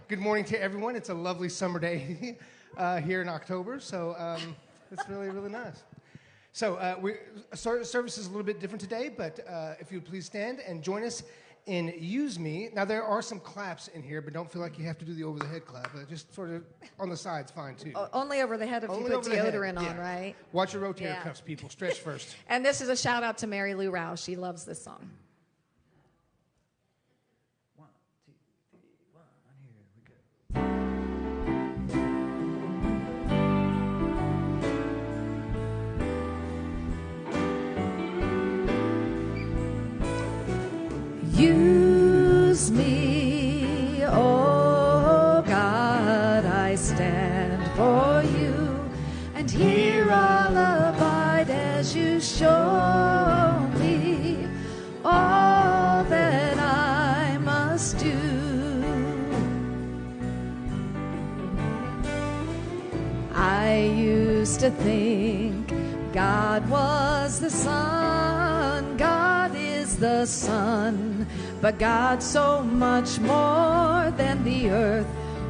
Good morning to everyone. It's a lovely summer day here in October, so it's really, really nice. So service is a little bit different today, but if you would please stand and join us in Use Me. Now, there are some claps in here, but don't feel like you have to do the over-the-head clap. Just sort of on the side's fine, too. Only over the head if you put deodorant on, right? Watch your rotator cuffs, people. Stretch first. And this is a shout-out to Mary Lou Rouse. She loves this song. Use me, oh God, I stand for you, and here I'll abide as you show me all that I must do. I used to think God was the sun, God is the sun, but God's so much more than the earth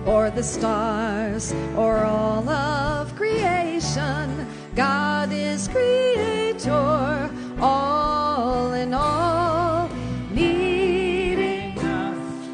or the stars or all of creation. God is creator, all in all, needing us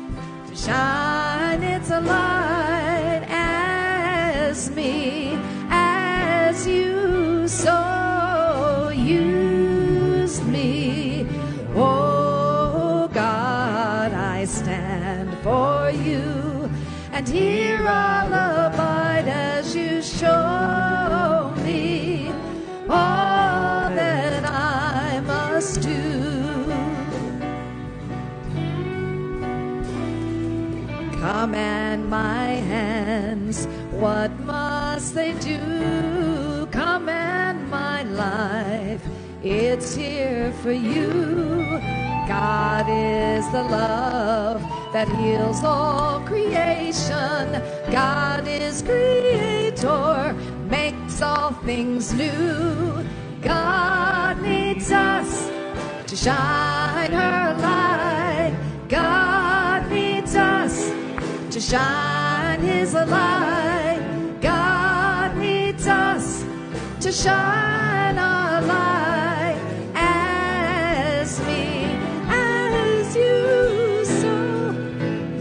to shine its light as me, as you so used me. Oh God, I stand for you, and here I'll abide as you show me all that I must do. Command my hands, what must they do? Command my life, it's here for you. God is the love that heals all creation. God is creator, makes all things new. God needs us to shine her light. God needs us to shine his light. God needs us to shine our light as me, as you so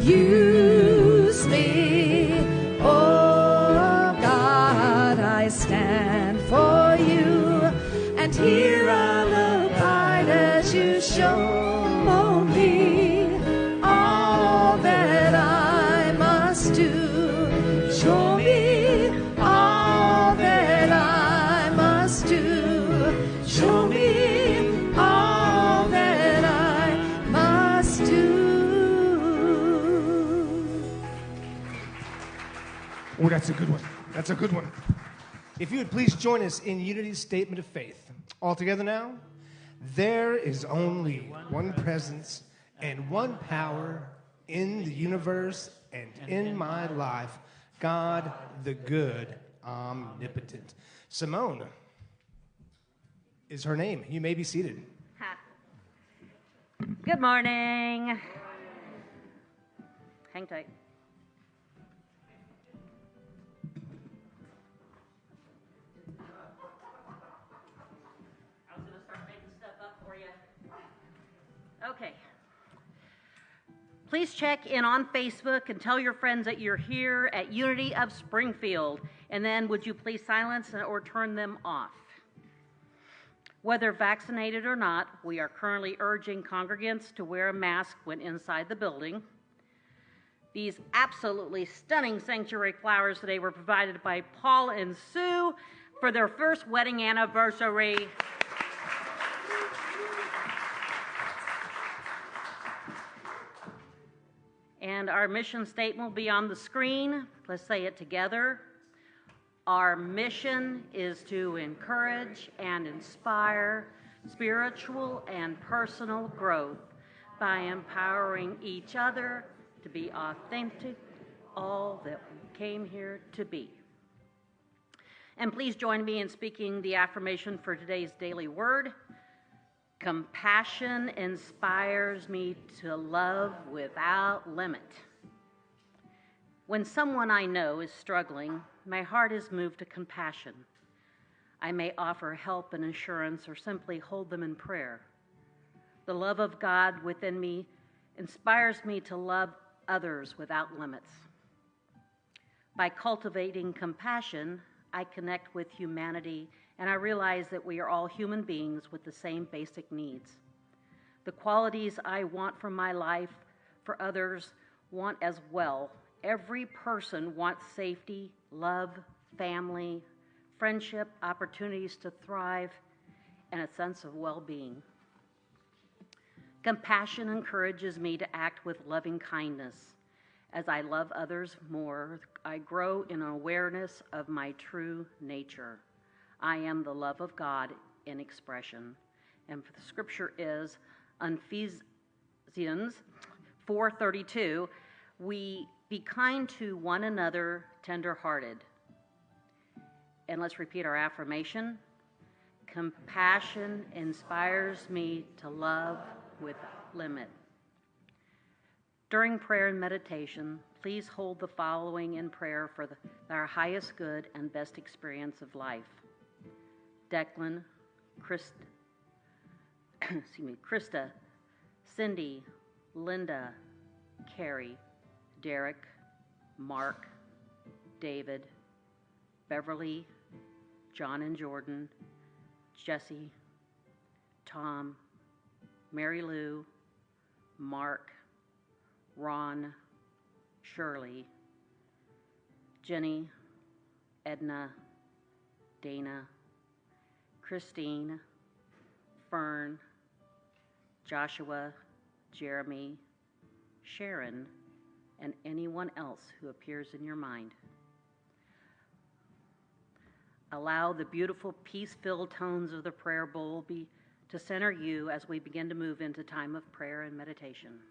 use me. Oh God, I stand for you, and here I'll abide as you show me all that I must do. Show me all that I must do. Show me all that I must do. Oh, that's a good one. That's a good one. If you would please join us in Unity's statement of faith. All together now. There is only one presence and one power in the universe and in my life. God, the good, omnipotent. Simone is her name. You may be seated. Good morning. Hang tight. I was going to start making stuff up for you. Okay. Please check in on Facebook and tell your friends that you're here at Unity of Springfield. And then would you please silence or turn them off? Whether vaccinated or not, we are currently urging congregants to wear a mask when inside the building. These absolutely stunning sanctuary flowers today were provided by Paul and Sue for their first wedding anniversary. And our mission statement will be on the screen. Let's say it together. Our mission is to encourage and inspire spiritual and personal growth by empowering each other to be authentic, all that we came here to be. And please join me in speaking the affirmation for today's daily word. Compassion inspires me to love without limit. When someone I know is struggling, my heart is moved to compassion. I may offer help and assurance or simply hold them in prayer. The love of God within me inspires me to love others without limits. By cultivating compassion, I connect with humanity, and I realize that we are all human beings with the same basic needs. The qualities I want from my life, for others want as well. Every person wants safety, love, family, friendship, opportunities to thrive, and a sense of well-being. Compassion encourages me to act with loving kindness. As I love others more, I grow in awareness of my true nature. I am the love of God in expression. And the scripture is Ephesians 4:32, we be kind to one another, tender-hearted. And let's repeat our affirmation. Compassion inspires me to love without limit. During prayer and meditation, please hold the following in prayer for our highest good and best experience of life. Declan, Krista, Cindy, Linda, Carrie, Derek, Mark, David, Beverly, John and Jordan, Jesse, Tom, Mary Lou, Mark, Ron, Shirley, Jenny, Edna, Dana, Christine, Fern, Joshua, Jeremy, Sharon, and anyone else who appears in your mind. Allow the beautiful, peace-filled tones of the prayer bowl to center you as we begin to move into time of prayer and meditation.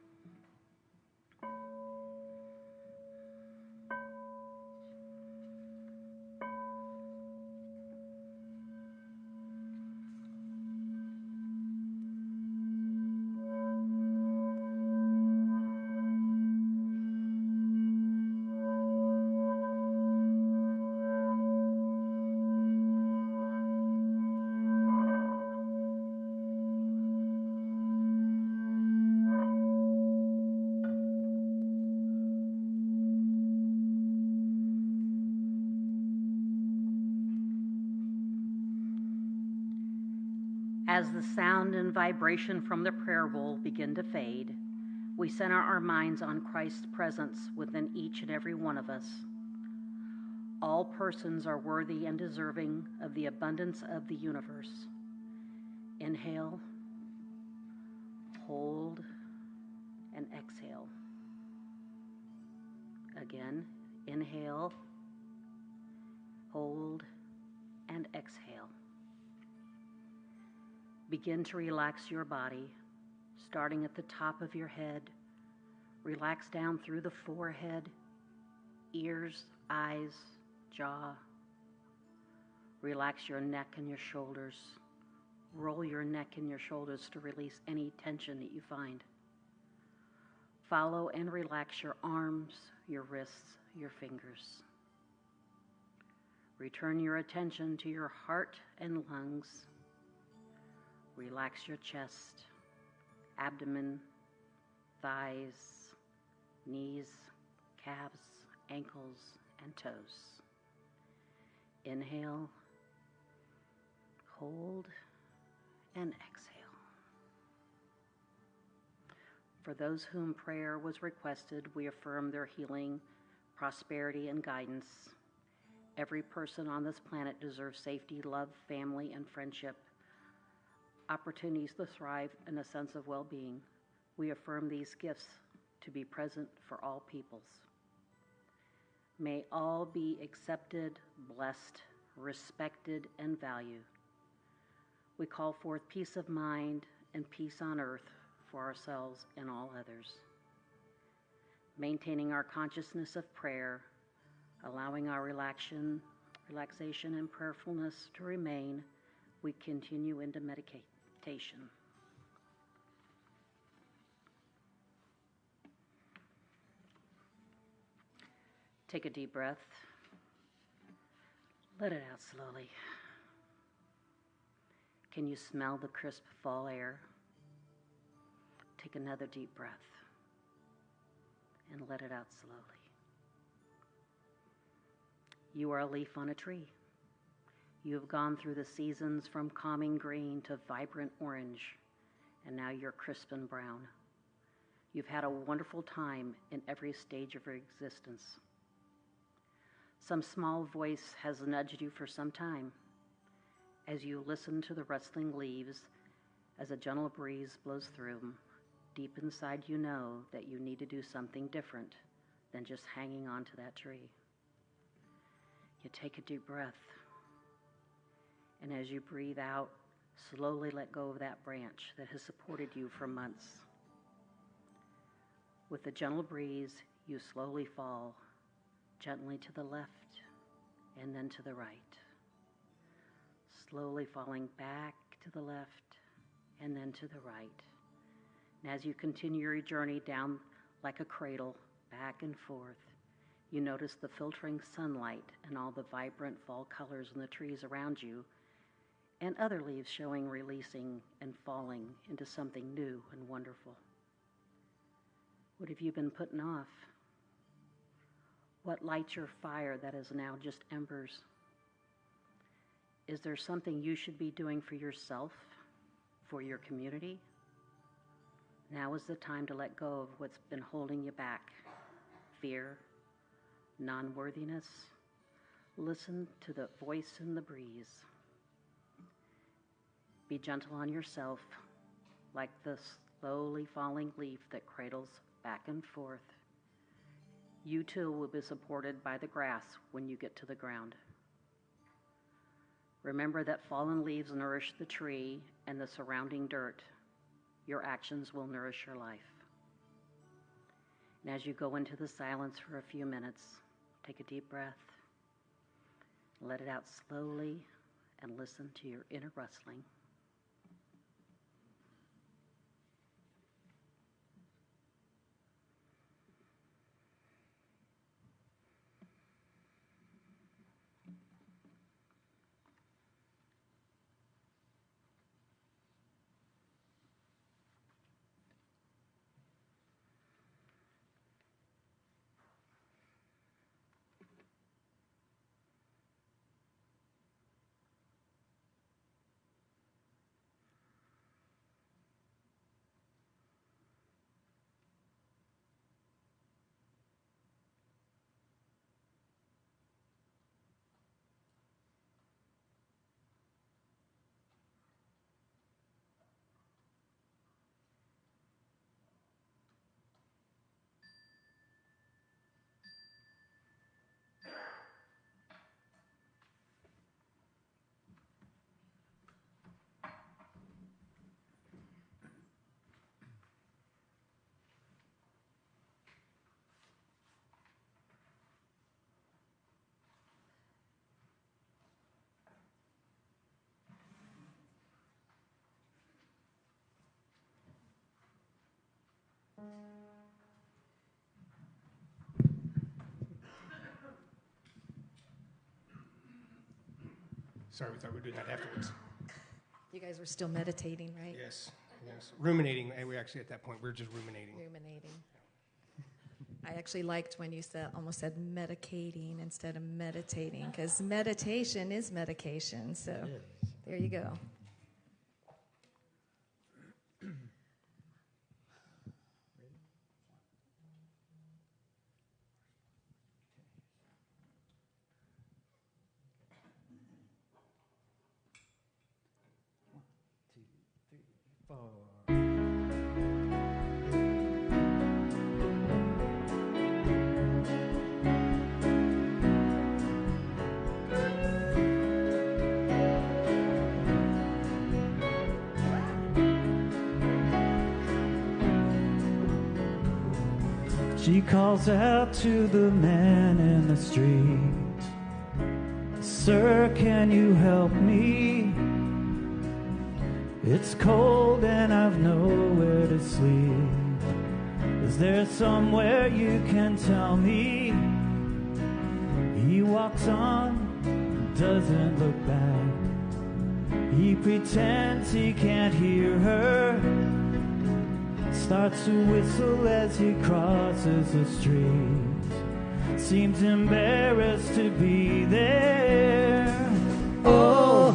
As the sound and vibration from the prayer bowl begin to fade, we center our minds on Christ's presence within each and every one of us. All persons are worthy and deserving of the abundance of the universe. Inhale, hold, and exhale. Again, inhale, hold, and exhale. Begin to relax your body, starting at the top of your head. Relax down through the forehead, ears, eyes, jaw. Relax your neck and your shoulders. Roll your neck and your shoulders to release any tension that you find. Follow and relax your arms, your wrists, your fingers. Return your attention to your heart and lungs. Relax your chest, abdomen, thighs, knees, calves, ankles, and toes. Inhale, hold, and exhale. For those whom prayer was requested, we affirm their healing, prosperity, and guidance. Every person on this planet deserves safety, love, family, and friendship, opportunities to thrive, and a sense of well-being. We affirm these gifts to be present for all peoples. May all be accepted, blessed, respected, and valued. We call forth peace of mind and peace on earth for ourselves and all others. Maintaining our consciousness of prayer, allowing our relaxation and prayerfulness to remain, we continue into meditation. Take a deep breath. Let it out slowly. Can you smell the crisp fall air? Take another deep breath and let it out slowly. You are a leaf on a tree. You have gone through the seasons from calming green to vibrant orange, and now you're crisp and brown. You've had a wonderful time in every stage of your existence. Some small voice has nudged you for some time as you listen to the rustling leaves as a gentle breeze blows through them. Deep inside you know that you need to do something different than just hanging on to that tree. You take a deep breath, and as you breathe out, slowly let go of that branch that has supported you for months. With a gentle breeze, you slowly fall, gently to the left and then to the right. Slowly falling back to the left and then to the right. And as you continue your journey down like a cradle, back and forth, you notice the filtering sunlight and all the vibrant fall colors in the trees around you, and other leaves showing releasing and falling into something new and wonderful. What have you been putting off? What lights your fire that is now just embers? Is there something you should be doing for yourself, for your community? Now is the time to let go of what's been holding you back. Fear, non-worthiness. Listen to the voice in the breeze. Be gentle on yourself, like the slowly falling leaf that cradles back and forth. You too will be supported by the grass when you get to the ground. Remember that fallen leaves nourish the tree and the surrounding dirt. Your actions will nourish your life. And as you go into the silence for a few minutes, take a deep breath, let it out slowly, and listen to your inner rustling. Sorry, we thought we'd do that afterwards. You guys were still meditating, right? Yes. Ruminating. We're actually at that point. We're just ruminating. I actually liked when you almost said medicating instead of meditating, because meditation is medication. So there you go. She calls out to the man in the street, "Sir, can you help me? It's cold and I've nowhere to sleep. Is there somewhere you can tell me walks on, doesn't look back. He pretends he can't hear her, starts to whistle as he crosses the street. Seems embarrassed to be there. Oh,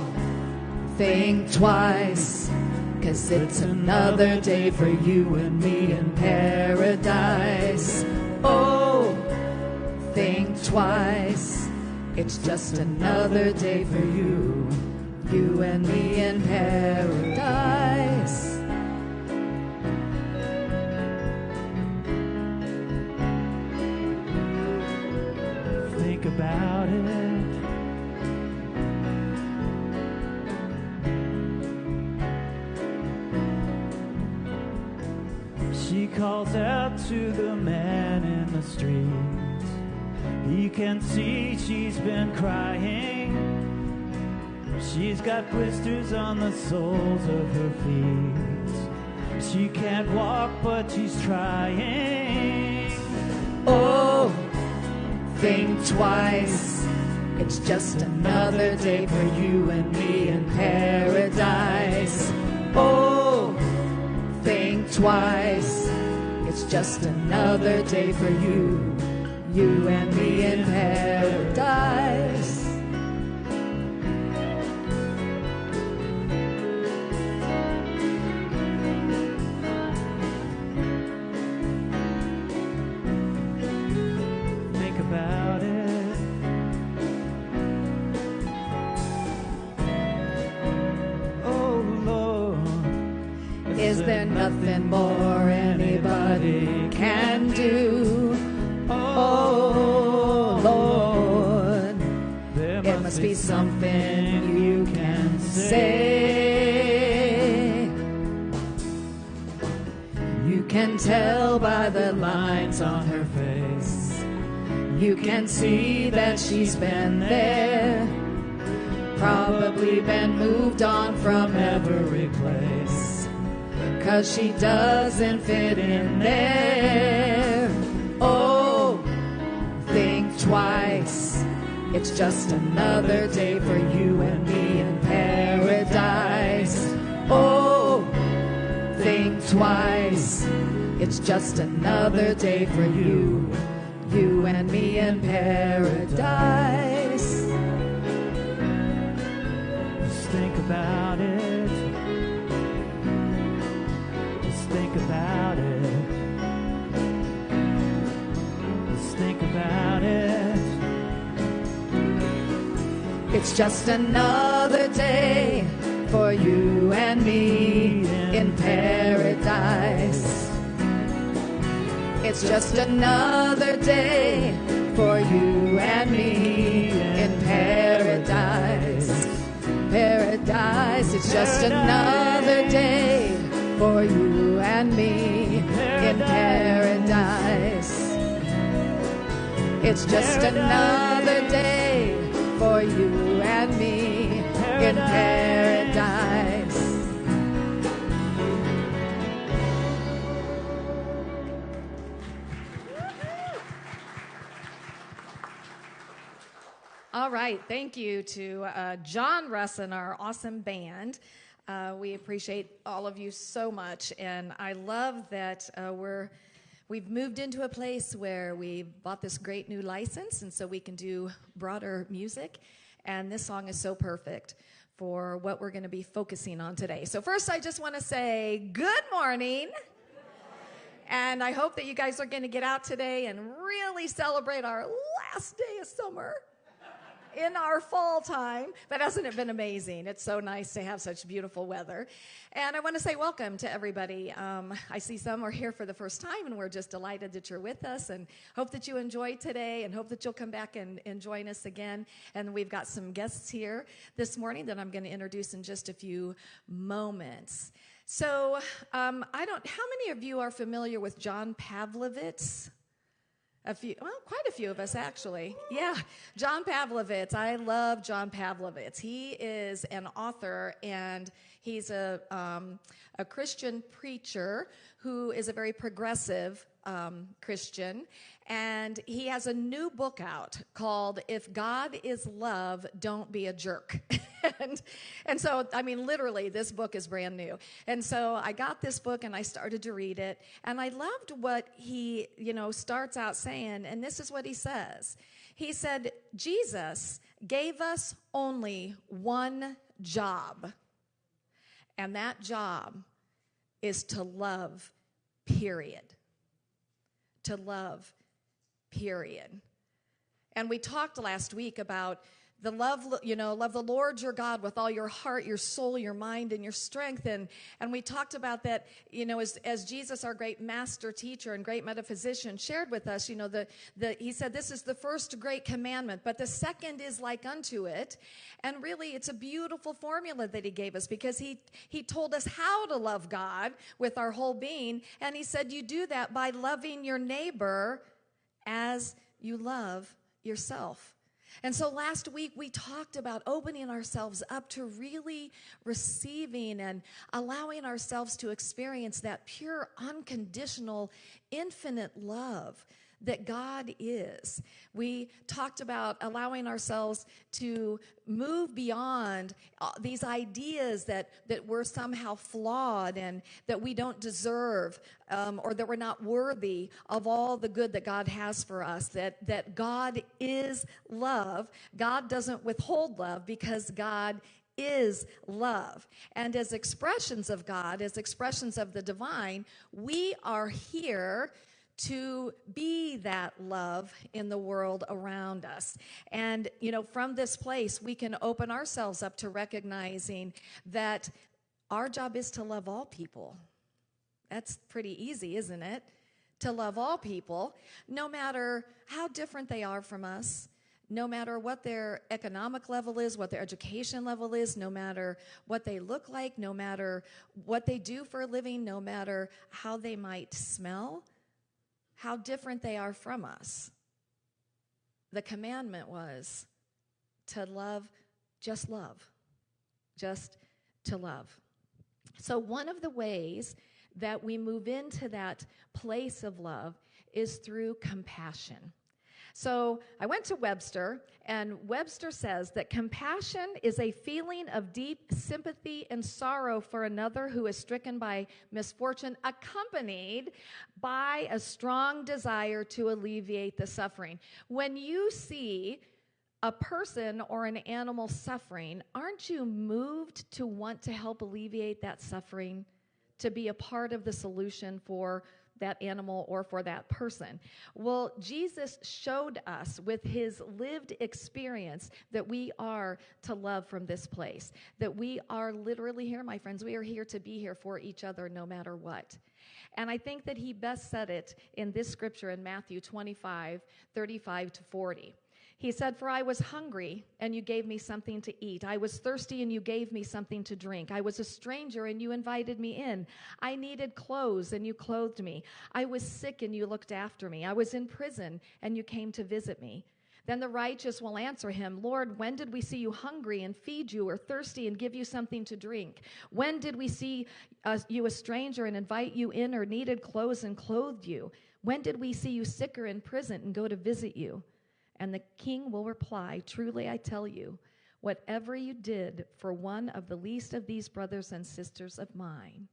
think twice, 'cause it's another day for you and me in paradise. Oh, think twice, it's just another day for you, you and me in paradise. Think about it. She calls out to the man in the street. He can see she's been crying. She's got blisters on the soles of her feet. She can't walk, but she's trying. Oh, think twice, it's just another day for you and me in paradise. Oh, think twice, it's just another day for you, you and me in paradise. Think about it. Oh Lord, Is there nothing more anybody can do? Oh Lord, it must be something you can say. You can tell by the lines on her face. You can see that she's been there, probably been moved on from every place, 'cause she doesn't fit in there. Oh, think twice, it's just another day for you and me in paradise. Oh, think twice, it's just another day for you, you and me in paradise. just think about it. Just think about it. Just think about it. It's just another day for you and me in paradise. It's just another day for you and me in paradise. Paradise, it's just another day for you and me in paradise. It's just another day for you and me in paradise. All right, thank you to John Russ and our awesome band. We appreciate all of you so much, and I love that we've moved into a place where we bought this great new license, and so we can do broader music, and this song is so perfect for what we're going to be focusing on today. So first, I just want to say good morning. And I hope that you guys are going to get out today and really celebrate our last day of summer in our fall time. But hasn't it been amazing? It's so nice to have such beautiful weather. And I want to say welcome to everybody. I see some are here for the first time, and we're just delighted that you're with us, and hope that you enjoyed today, and hope that you'll come back and join us again. And we've got some guests here this morning that I'm going to introduce in just a few moments. So how many of you are familiar with John Pavlovitz? Quite a few of us, actually. Yeah, John Pavlovitz. I love John Pavlovitz. He is an author, and he's a Christian preacher who is a very progressive Christian. And he has a new book out called If God is Love, Don't Be a Jerk. and so, I mean, literally, this book is brand new. And so I got this book and I started to read it. And I loved what he, starts out saying. And this is what he says. He said, Jesus gave us only one job. And that job is to love, period. To love, period. And we talked last week about the love the Lord your God with all your heart, your soul, your mind, and your strength. And we talked about that, as Jesus, our great master teacher and great metaphysician, shared with us, he said, this is the first great commandment, but the second is like unto it. And really, it's a beautiful formula that he gave us, because he told us how to love God with our whole being. And he said, you do that by loving your neighbor as you love yourself. And so last week we talked about opening ourselves up to really receiving and allowing ourselves to experience that pure, unconditional, infinite love that God is. We talked about allowing ourselves to move beyond these ideas that we're somehow flawed and that we don't deserve, or that we're not worthy of all the good that God has for us, that God is love. God doesn't withhold love because God is love. And as expressions of God, as expressions of the divine, we are here to be that love in the world around us. And, from this place, we can open ourselves up to recognizing that our job is to love all people. That's pretty easy, isn't it? To love all people, no matter how different they are from us, no matter what their economic level is, what their education level is, no matter what they look like, no matter what they do for a living, no matter how they might smell, how different they are from us. The commandment was to love, just to love. So one of the ways that we move into that place of love is through compassion. So I went to Webster, and Webster says that compassion is a feeling of deep sympathy and sorrow for another who is stricken by misfortune, accompanied by a strong desire to alleviate the suffering. When you see a person or an animal suffering, aren't you moved to want to help alleviate that suffering, to be a part of the solution for that animal or for that person? Well, Jesus showed us with his lived experience that we are to love from this place, that we are literally here, my friends, we are here to be here for each other no matter what. And I think that he best said it in this scripture in Matthew 25:35-40. He said, "For I was hungry, and you gave me something to eat. I was thirsty, and you gave me something to drink. I was a stranger, and you invited me in. I needed clothes, and you clothed me. I was sick, and you looked after me. I was in prison, and you came to visit me." Then the righteous will answer him, "Lord, when did we see you hungry and feed you, or thirsty and give you something to drink? When did we see you a stranger and invite you in, or needed clothes and clothed you? When did we see you sick or in prison and go to visit you?" And the king will reply, "Truly I tell you, whatever you did for one of the least of these brothers and sisters of mine,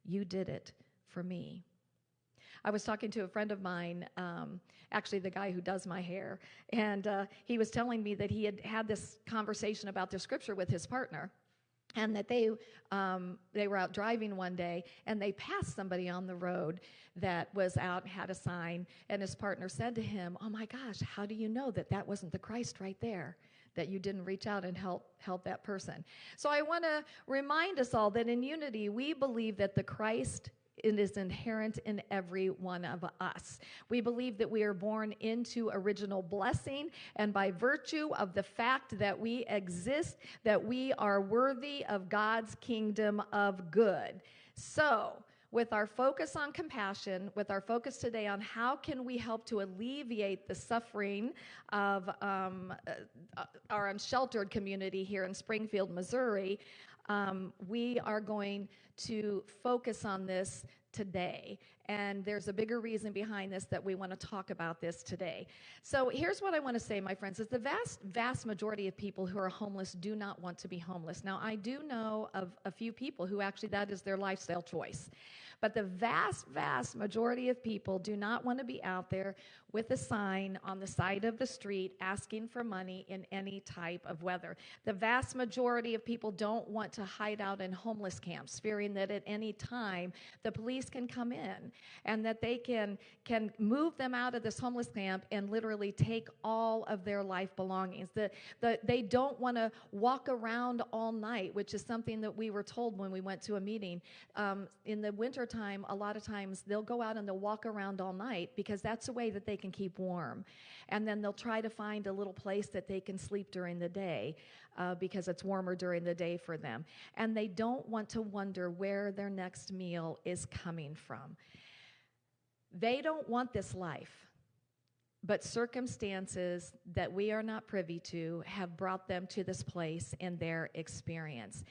you did it for me." I was talking to a friend of mine, actually the guy who does my hair, and he was telling me that he had this conversation about the scripture with his partner, and that they were out driving one day, and they passed somebody on the road that was out and had a sign, and his partner said to him, "Oh my gosh, how do you know that that wasn't the Christ right there, that you didn't reach out and help that person?" So I want to remind us all that in Unity, we believe that the Christ is inherent in every one of us. We believe that we are born into original blessing, and by virtue of the fact that we exist, that we are worthy of God's kingdom of good. So with our focus on compassion, with our focus today on how can we help to alleviate the suffering of our unsheltered community here in Springfield, Missouri, we are going to focus on this today. And there's a bigger reason behind this that we want to talk about this today. So here's what I want to say, my friends, is the vast majority of people who are homeless do not want to be homeless. Now, I do know of a few people who actually that is their lifestyle choice. But the vast majority of people do not want to be out there with a sign on the side of the street asking for money in any type of weather. The vast majority of people don't want to hide out in homeless camps, fearing that at any time the police can come in and that they can move them out of this homeless camp and literally take all of their life belongings. They don't want to walk around all night, which is something that we were told when we went to a meeting. In the wintertime, a lot of times they'll go out and they'll walk around all night because that's a way that they can keep warm. And then they'll try to find a little place that they can sleep during the day because it's warmer during the day for them. And they don't want to wonder where their next meal is coming from. They don't want this life, but circumstances that we are not privy to have brought them to this place in their experience.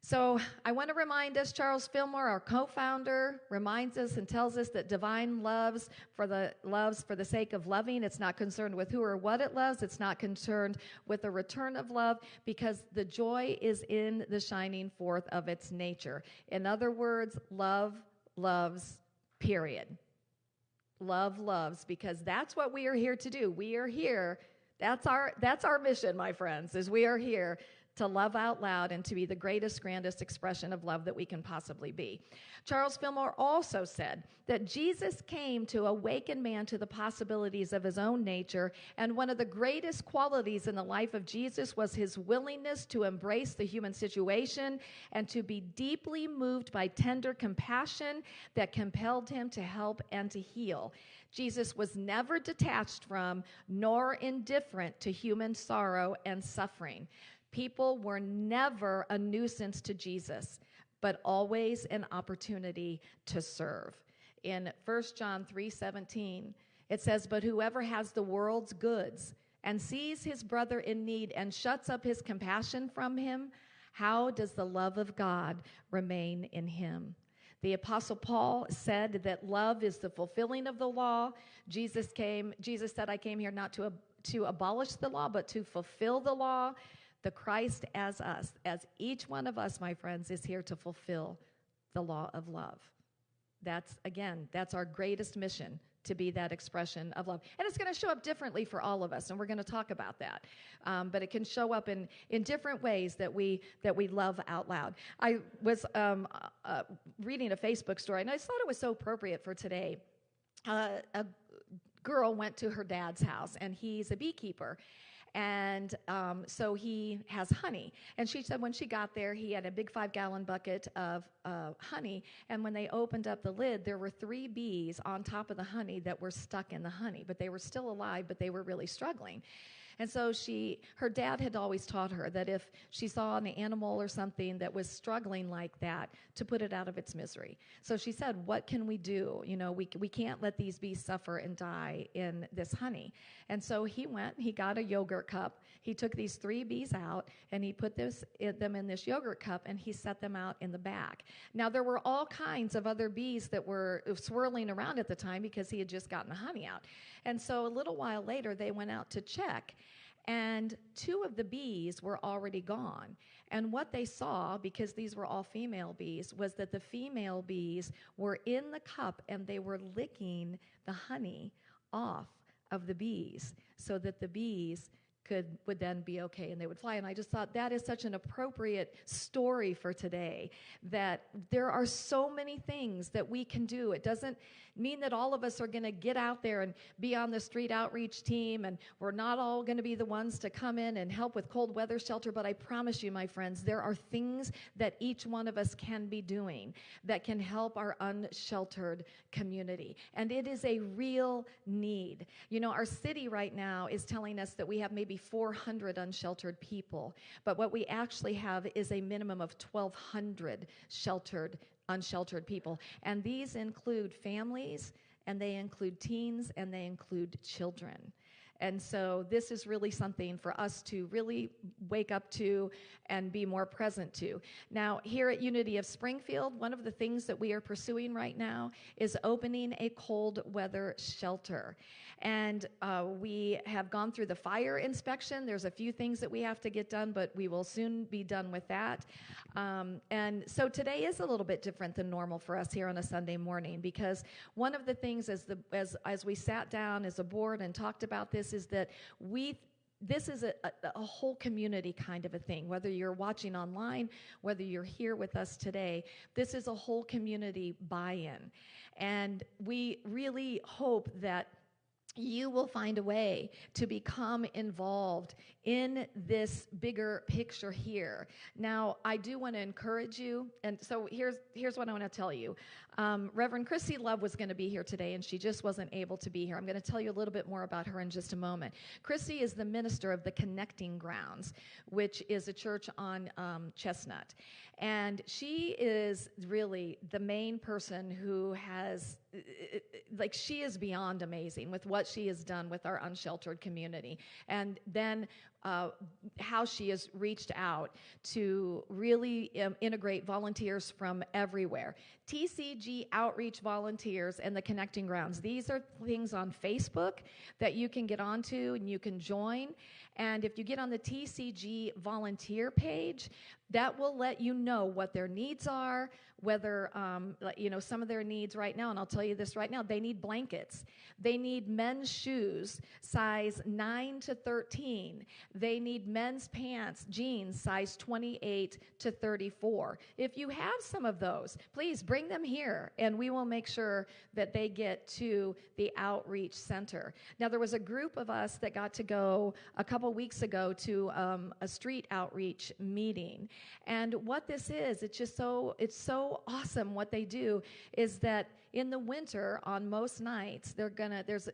So I want to remind us, Charles Fillmore, our co-founder, reminds us and tells us that divine loves for the sake of loving. It's not concerned with who or what it loves. It's not concerned with the return of love because the joy is in the shining forth of its nature. In other words, love loves, period. Love loves, because that's what we are here to do. We are here. That's our mission, my friends, is we are here to love out loud and to be the greatest, grandest expression of love that we can possibly be. Charles Fillmore also said that Jesus came to awaken man to the possibilities of his own nature, and one of the greatest qualities in the life of Jesus was his willingness to embrace the human situation and to be deeply moved by tender compassion that compelled him to help and to heal. Jesus was never detached from nor indifferent to human sorrow and suffering. People were never a nuisance to Jesus, but always an opportunity to serve. In 1 John 3:17, it says, "But whoever has the world's goods and sees his brother in need and shuts up his compassion from him, how does the love of God remain in him?" The Apostle Paul said that love is the fulfilling of the law. Jesus said, "I came here not to abolish the law, but to fulfill the law." The Christ as us, as each one of us, my friends, is here to fulfill the law of love. That's our greatest mission, to be that expression of love. And it's going to show up differently for all of us, and we're going to talk about that. But it can show up in different ways that we love out loud. I was reading a Facebook story, and I just thought it was so appropriate for today. A girl went to her dad's house, and he's a beekeeper. And so he has honey. And she said when she got there, he had a big 5-gallon bucket of honey. And when they opened up the lid, there were 3 bees on top of the honey that were stuck in the honey. But they were still alive, but they were really struggling. And so her dad had always taught her that if she saw an animal or something that was struggling like that, to put it out of its misery. So she said, what can we do? We can't let these bees suffer and die in this honey. And so he got a yogurt cup. He took these 3 bees out, and he put them in this yogurt cup, and he set them out in the back. Now, there were all kinds of other bees that were swirling around at the time because he had just gotten the honey out. And so a little while later, they went out to check. And 2 of the bees were already gone. And what they saw, because these were all female bees, was that the female bees were in the cup and they were licking the honey off of the bees so that the bees would then be okay and they would fly. And I just thought that is such an appropriate story for today, that there are so many things that we can do. It doesn't mean that all of us are going to get out there and be on the street outreach team, and we're not all going to be the ones to come in and help with cold weather shelter, but I promise you, my friends, there are things that each one of us can be doing that can help our unsheltered community. And it is a real need. Our city right now is telling us that we have maybe 400 unsheltered people, but what we actually have is a minimum of 1,200 sheltered unsheltered people. And these include families, and they include teens, and they include children. And so this is really something for us to really wake up to and be more present to. Now, here at Unity of Springfield, one of the things that we are pursuing right now is opening a cold weather shelter. And we have gone through the fire inspection. There's a few things that we have to get done, but we will soon be done with that. And so today is a little bit different than normal for us here on a Sunday morning, because one of the things as we sat down as a board and talked about this is that this is a whole community kind of a thing. Whether you're watching online, whether you're here with us today, this is a whole community buy-in. And we really hope that you will find a way to become involved in this bigger picture here. Now, I do want to encourage you, and so here's what I want to tell you. Reverend Chrissy Love was going to be here today, and she just wasn't able to be here. I'm going to tell you a little bit more about her in just a moment. Chrissy is the minister of the Connecting Grounds, which is a church on Chestnut. And she is really the main person who has, she is beyond amazing with what she has done with our unsheltered community. And then how she has reached out to really integrate volunteers from everywhere. TCG outreach volunteers and the Connecting Grounds. These are things on Facebook that you can get onto and you can join. And if you get on the TCG volunteer page, that will let you know what their needs are, whether, some of their needs right now, and I'll tell you this right now, they need blankets. They need men's shoes, size 9 to 13. They need men's pants, jeans, size 28 to 34. If you have some of those, please bring them here, and we will make sure that they get to the outreach center. Now, there was a group of us that got to go a couple weeks ago to a street outreach meeting. And what this is, it's so awesome. What they do is that in the winter, on most nights, there's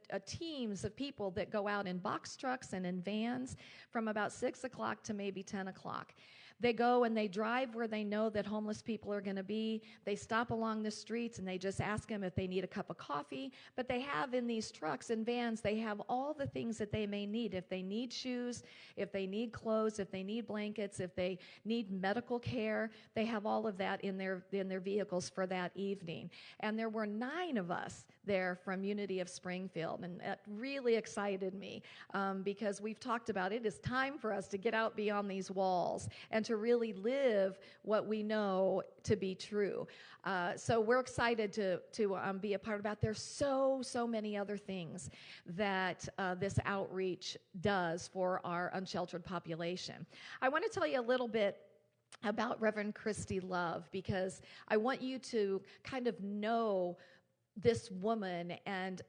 a teams of people that go out in box trucks and in vans from about 6 o'clock to maybe 10 o'clock. They go and they drive where they know that homeless people are going to be. They stop along the streets and they just ask them if they need a cup of coffee. But they have in these trucks and vans, they have all the things that they may need. If they need shoes, if they need clothes, if they need blankets, if they need medical care, they have all of that in their vehicles for that evening. And there were 9 of us there from Unity of Springfield, and that really excited me because we've talked about it. It's time for us to get out beyond these walls and to really live what we know to be true. So we're excited to be a part of that. There's so many other things that this outreach does for our unsheltered population. I want to tell you a little bit about Reverend Christy Love, because I want you to kind of know this woman. And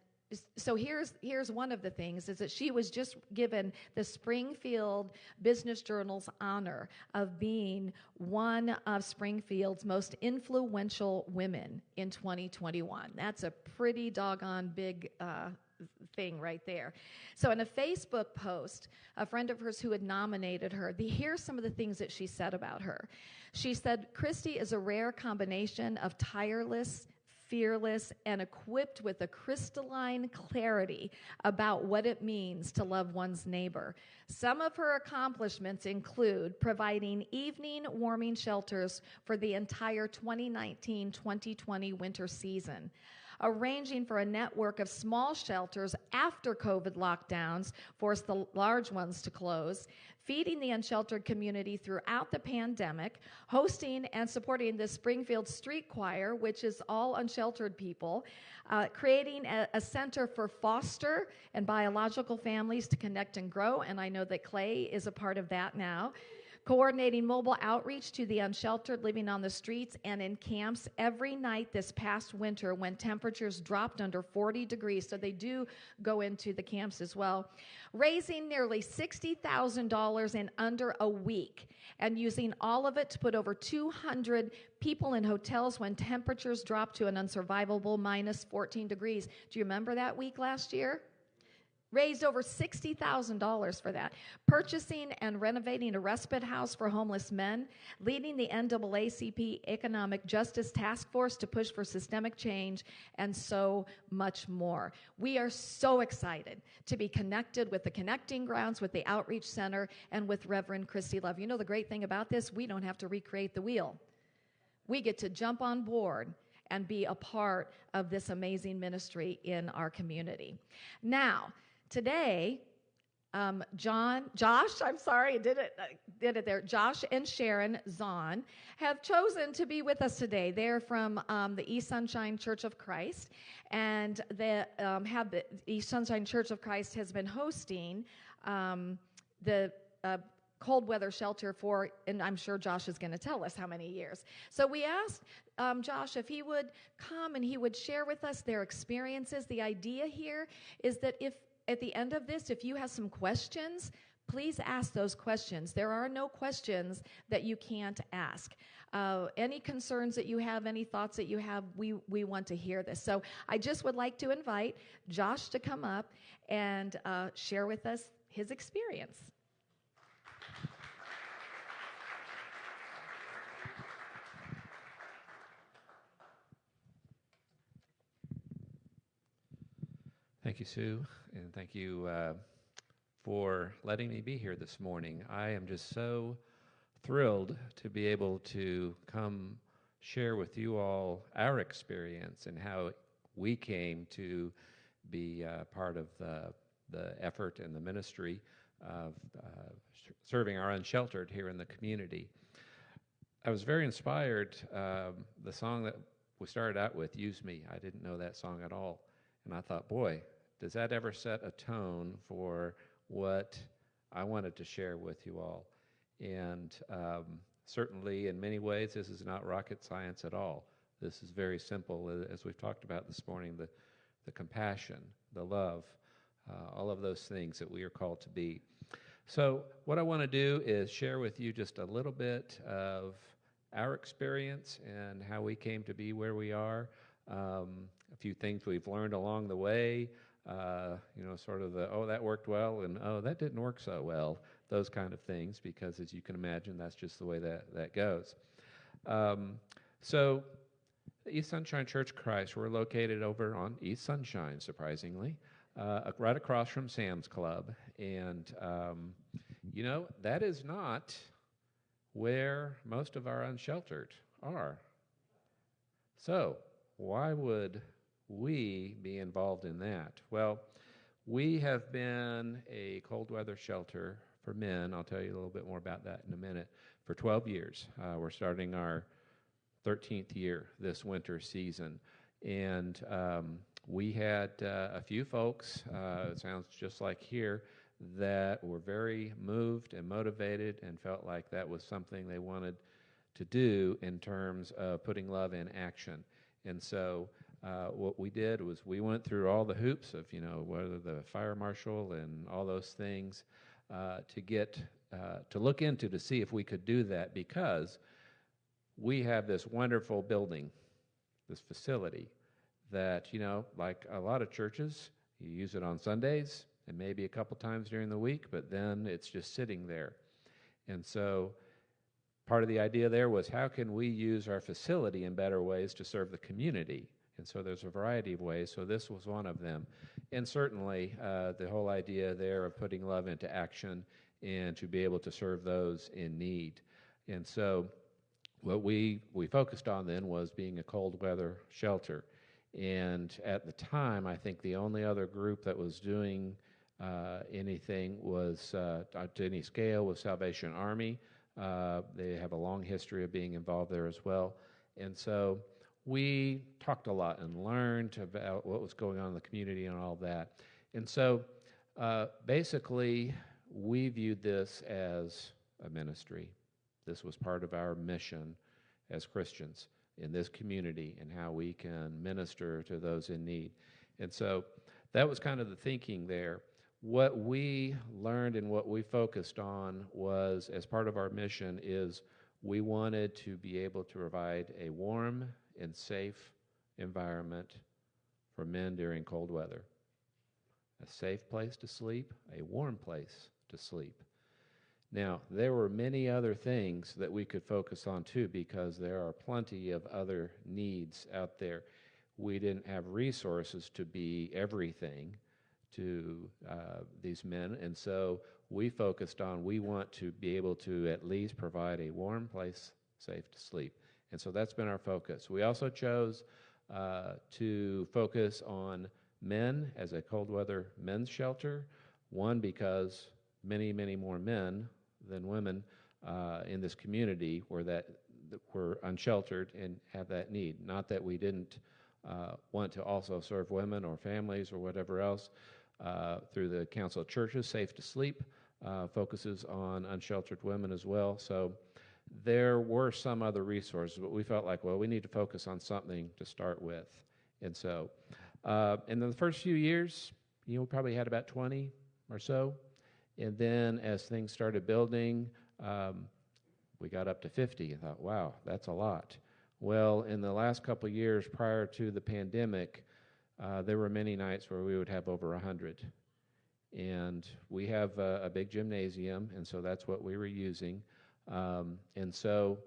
so here's one of the things, is that she was just given the Springfield Business Journal's honor of being one of Springfield's most influential women in 2021. That's a pretty doggone big thing right there. So in a Facebook post, a friend of hers who had nominated her, here's some of the things that she said about her. She said, "Christy is a rare combination of tireless, fearless, and equipped with a crystalline clarity about what it means to love one's neighbor. Some of her accomplishments include providing evening warming shelters for the entire 2019-2020 winter season, arranging for a network of small shelters after COVID lockdowns forced the large ones to close, feeding the unsheltered community throughout the pandemic, hosting and supporting the Springfield Street Choir, which is all unsheltered people, creating a center for foster and biological families to connect and grow, and I know that Clay is a part of that now, coordinating mobile outreach to the unsheltered living on the streets and in camps every night this past winter when temperatures dropped under 40 degrees, so they do go into the camps as well, raising nearly $60,000 in under a week and using all of it to put over 200 people in hotels when temperatures dropped to an unsurvivable minus 14 degrees. Do you remember that week last year? raised over $60,000 for that, purchasing and renovating a respite house for homeless men, leading the NAACP Economic Justice Task Force to push for systemic change, and so much more. We are so excited to be connected with the Connecting Grounds, with the Outreach Center, and with Reverend Chrissy Love. You know the great thing about this? We don't have to recreate the wheel. We get to jump on board and be a part of this amazing ministry in our community. Now, today, Josh and Sharon Zahn have chosen to be with us today. They're from the East Sunshine Church of Christ, and the East Sunshine Church of Christ has been hosting the cold weather shelter for, and I'm sure Josh is going to tell us how many years. So we asked Josh if he would come and he would share with us their experiences. The idea here is that if at the end of this, if you have some questions, please ask those questions. There are no questions that you can't ask. Any concerns that you have, any thoughts that you have, we want to hear this. So I just would like to invite Josh to come up and share with us his experience. Thank you, Sue, and thank you for letting me be here this morning. I am just so thrilled to be able to come share with you all our experience and how we came to be part of the effort and the ministry of serving our unsheltered here in the community. I was very inspired. The song that we started out with, Use Me, I didn't know that song at all. And I thought, boy, does that ever set a tone for what I wanted to share with you all? And certainly, in many ways, this is not rocket science at all. This is very simple, as we've talked about this morning, the compassion, the love, all of those things that we are called to be. So what I want to do is share with you just a little bit of our experience and how we came to be where we are. A few things we've learned along the way, sort of that worked well, and that didn't work so well, those kind of things, because as you can imagine, that's just the way that goes. So the East Sunshine Church of Christ, we're located over on East Sunshine, surprisingly, right across from Sam's Club, and that is not where most of our unsheltered are. So why would we be involved in that? Well, we have been a cold weather shelter for men. I'll tell you a little bit more about that in a minute. For 12 years. We're starting our 13th year this winter season. And we had a few folks, it sounds just like here, that were very moved and motivated and felt like that was something they wanted to do in terms of putting love in action. And so what we did was we went through all the hoops of, whether the fire marshal and all those things to look into to see if we could do that, because we have this wonderful building, this facility that, like a lot of churches, you use it on Sundays and maybe a couple times during the week, but then it's just sitting there. And so part of the idea there was, how can we use our facility in better ways to serve the community? And so there's a variety of ways, so this was one of them. And certainly the whole idea there of putting love into action and to be able to serve those in need. And so what we focused on then was being a cold weather shelter. And at the time, I think the only other group that was doing anything was, to any scale, was Salvation Army. They have a long history of being involved there as well. And so we talked a lot and learned about what was going on in the community and all that. And so basically, we viewed this as a ministry. This was part of our mission as Christians in this community and how we can minister to those in need. And so that was kind of the thinking there. What we learned and what we focused on was, as part of our mission, is we wanted to be able to provide a warm and safe environment for men during cold weather. a safe place to sleep, a warm place to sleep. Now, there were many other things that we could focus on too, because there are plenty of other needs out there. We didn't have resources to be everything to these men, and so we focused on, we want to be able to at least provide a warm place safe to sleep. And so that's been our focus. We also chose to focus on men as a cold weather men's shelter. One, because many, many more men than women in this community were unsheltered and have that need. Not that we didn't want to also serve women or families or whatever else. Through the Council of Churches, Safe to Sleep focuses on unsheltered women as well. So there were some other resources, but we felt like, well, we need to focus on something to start with. And so in the first few years, we probably had about 20 or so. And then as things started building, we got up to 50 and thought, wow, that's a lot. Well, in the last couple of years prior to the pandemic, there were many nights where we would have over 100. And we have a big gymnasium, and so that's what we were using. And so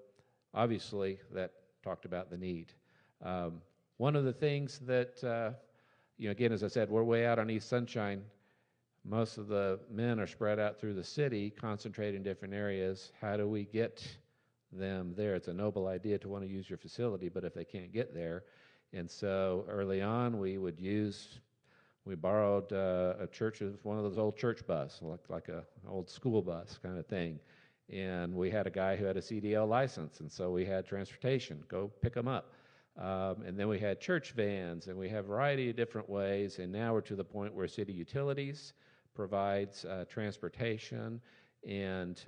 obviously that talked about the need. One of the things that, again, as I said, we're way out on East Sunshine. Most of the men are spread out through the city, concentrated in different areas. How do we get them there? It's a noble idea to want to use your facility, but if they can't get there. And so early on, we borrowed a church's, one of those old church bus, like an old school bus kind of thing. And we had a guy who had a CDL license, and so we had transportation, go pick them up. And then we had church vans, and we have a variety of different ways, and now we're to the point where city utilities provides transportation, and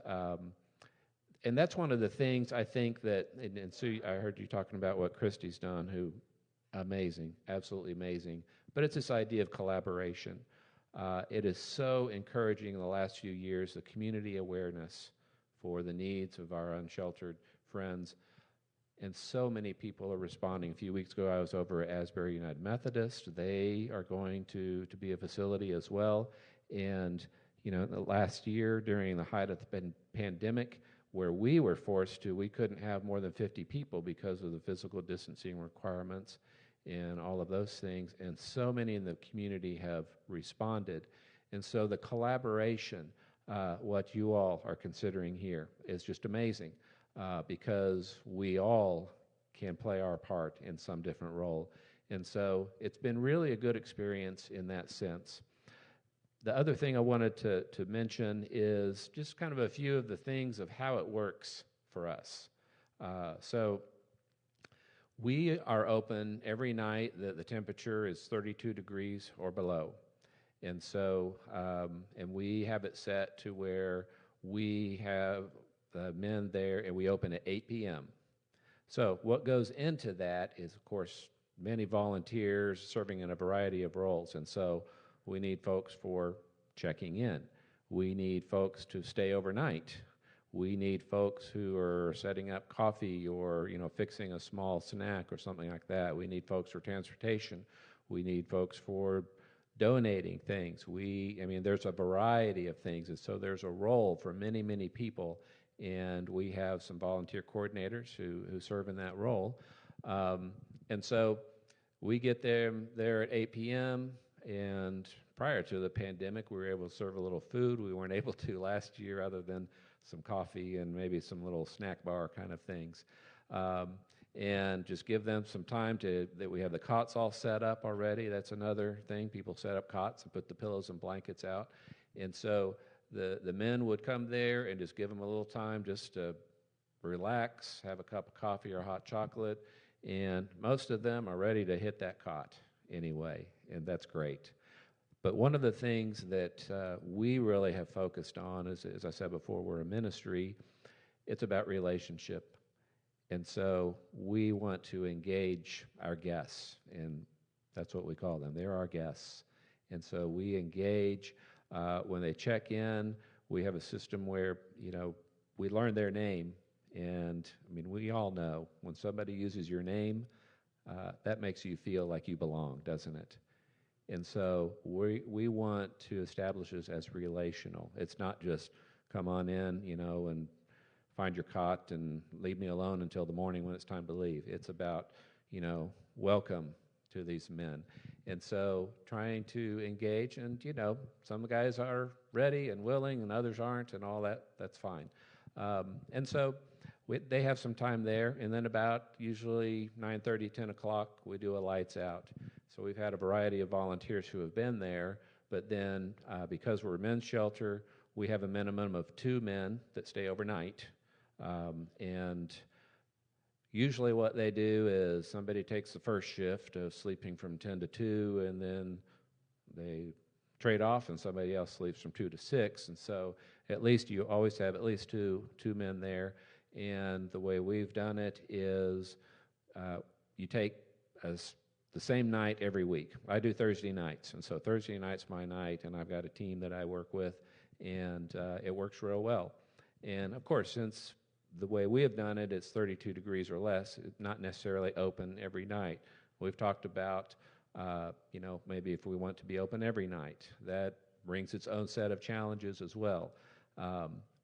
that's one of the things I think that, and Sue, I heard you talking about what Christy's done, who, amazing, absolutely amazing, but it's this idea of collaboration. It is so encouraging in the last few years, the community awareness for the needs of our unsheltered friends, and so many people are responding. A few weeks ago, I was over at Asbury United Methodist. They are going to be a facility as well. And, the last year during the height of the pandemic, where we were forced to, we couldn't have more than 50 people because of the physical distancing requirements and all of those things. And so many in the community have responded. And so the collaboration, what you all are considering here, is just amazing because we all can play our part in some different role. And so it's been really a good experience in that sense. The other thing I wanted to mention is just kind of a few of the things of how it works for us. So we are open every night that the temperature is 32 degrees or below. And so, and we have it set to where we have the men there, and we open at 8 p.m. So what goes into that is, of course, many volunteers serving in a variety of roles. And so we need folks for checking in. We need folks to stay overnight. We need folks who are setting up coffee or, fixing a small snack or something like that. We need folks for transportation. We need folks for donating things. There's a variety of things, and so there's a role for many, many people, and we have some volunteer coordinators who serve in that role. And so we get them there at 8 p.m., and prior to the pandemic, we were able to serve a little food. We weren't able to last year other than some coffee and maybe some little snack bar kind of things. And just give them some time that we have the cots all set up already. That's another thing. People set up cots and put the pillows and blankets out. And so the men would come there and just give them a little time just to relax, have a cup of coffee or hot chocolate, and most of them are ready to hit that cot anyway, and that's great. But one of the things that we really have focused on is, as I said before, we're a ministry. It's about relationship. And so we want to engage our guests, and that's what we call them. They're our guests. And so we engage when they check in. We have a system where, we learn their name. And, we all know when somebody uses your name, that makes you feel like you belong, doesn't it? And so we want to establish this as relational. It's not just come on in, and find your cot and leave me alone until the morning when it's time to leave. It's about, welcome to these men. And so trying to engage, and, some guys are ready and willing and others aren't, and all that's fine. And so they have some time there, and then about usually 9:30, 10 o'clock, we do a lights out. So we've had a variety of volunteers who have been there, but then because we're a men's shelter, we have a minimum of 2 men that stay overnight. And usually what they do is somebody takes the first shift of sleeping from 10 to 2, and then they trade off and somebody else sleeps from 2 to 6. And so at least you always have at least two men there. And the way we've done it is you take the same night every week. I do Thursday nights, and so Thursday night's my night, and I've got a team that I work with, and it works real well. And of course, since the way we have done it, it's 32 degrees or less, it's not necessarily open every night. We've talked about, maybe if we want to be open every night, that brings its own set of challenges as well.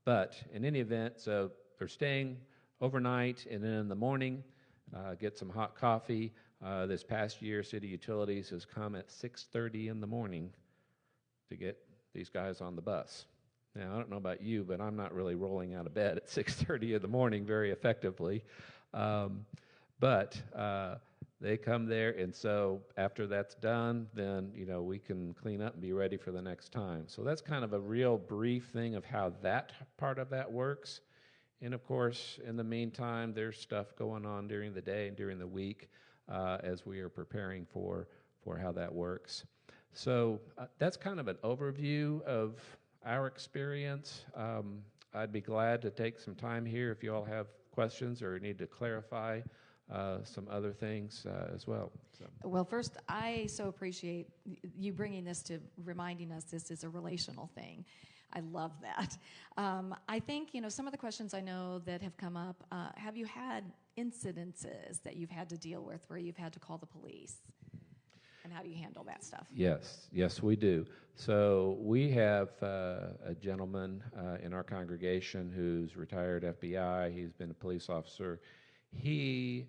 But in any event, so they're staying overnight, and then in the morning, get some hot coffee. This past year, City Utilities has come at 6:30 in the morning to get these guys on the bus. Now, I don't know about you, but I'm not really rolling out of bed at 6:30 in the morning very effectively. But they come there, and so after that's done, then, we can clean up and be ready for the next time. So that's kind of a real brief thing of how that part of that works. And of course, in the meantime, there's stuff going on during the day and during the week as we are preparing for how that works. So that's kind of an overview of our experience. I'd be glad to take some time here if you all have questions or need to clarify some other things as well. So. Well, first, I so appreciate you bringing this to reminding us this is a relational thing. I love that. I think, some of the questions I know that have come up, have you had incidences that you've had to deal with where you've had to call the police? And how do you handle that stuff? Yes, we do. So we have a gentleman in our congregation who's retired FBI. He's been a police officer. He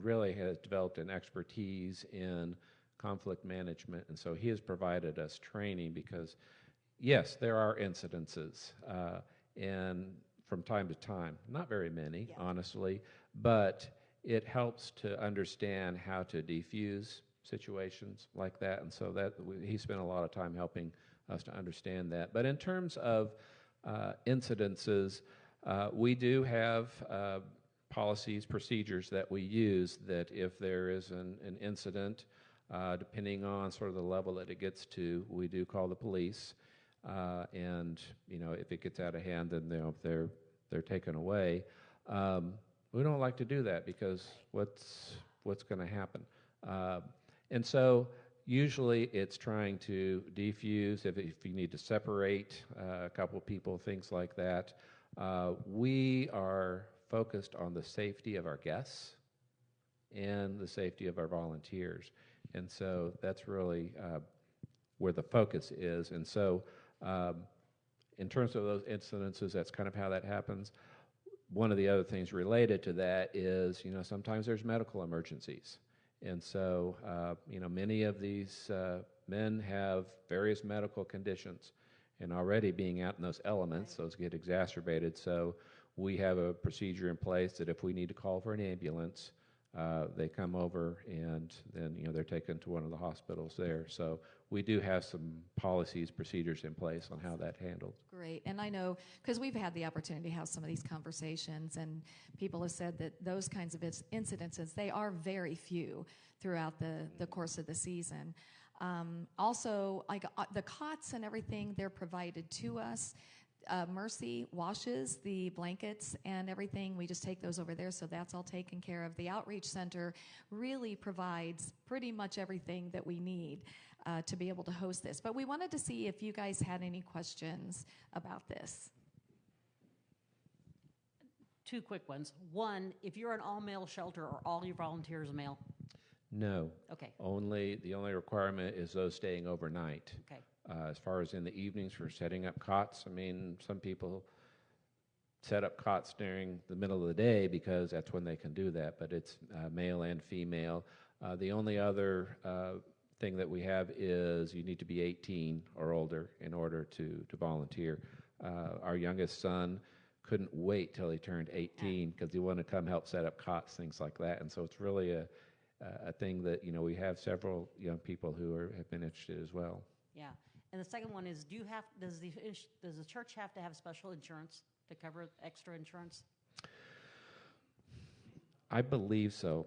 really has developed an expertise in conflict management, and so he has provided us training because, yes, there are incidences, and from time to time, not very many, honestly, but it helps to understand how to defuse situations like that, and so that he spent a lot of time helping us to understand that. But in terms of incidences, we do have policies, procedures that we use that if there is an incident, depending on sort of the level that it gets to, we do call the police, and if it gets out of hand, then they're taken away. We don't like to do that because what's going to happen? And so usually it's trying to defuse, if you need to separate a couple of people, things like that. We are focused on the safety of our guests and the safety of our volunteers. And so that's really where the focus is. And so in terms of those incidences, that's kind of how that happens. One of the other things related to that is, sometimes there's medical emergencies. And so, many of these men have various medical conditions, and already being out in those elements, those get exacerbated. So we have a procedure in place that if we need to call for an ambulance, they come over, and then, they're taken to one of the hospitals there. So we do have some policies, procedures in place on how that's handled. Great. And I know, because we've had the opportunity to have some of these conversations, and people have said that those kinds of incidences, they are very few throughout the course of the season. Also, like the cots and everything, they're provided to us. Mercy washes the blankets and everything. We just take those over there, so that's all taken care of. The Outreach Center really provides pretty much everything that we need to be able to host this. But we wanted to see if you guys had any questions about this. Two quick ones. One, if you're an all-male shelter, are all your volunteers male? No. Okay. The only requirement is those staying overnight. Okay. As far as in the evenings for setting up cots, I mean, some people set up cots during the middle of the day because that's when they can do that, but it's male and female. The only other thing that we have is you need to be 18 or older in order to volunteer. Our youngest son couldn't wait till he turned 18 because he wanted to come help set up cots, things like that. And so it's really a thing that, we have several young people who have been interested as well. Yeah. And the second one is, does the church have to have special insurance to cover extra insurance? I believe so.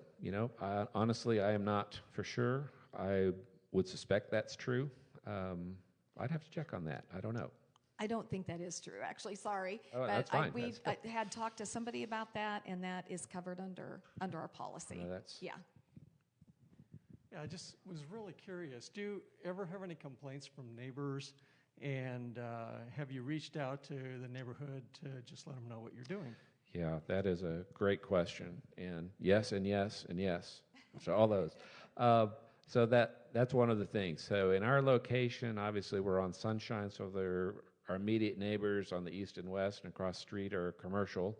Honestly, I am not for sure. I would suspect that's true. I'd have to check on that. I don't know. I don't think that is true, actually. Sorry. Oh, that's fine. I had talked to somebody about that, and that is covered under our policy. No, yeah. Yeah, I just was really curious. Do you ever have any complaints from neighbors? And have you reached out to the neighborhood to just let them know what you're doing? Yeah, that is a great question. And yes, and yes, and yes. So all those. So that's one of the things. So in our location, obviously we're on Sunshine, so our immediate neighbors on the east and west and across the street are commercial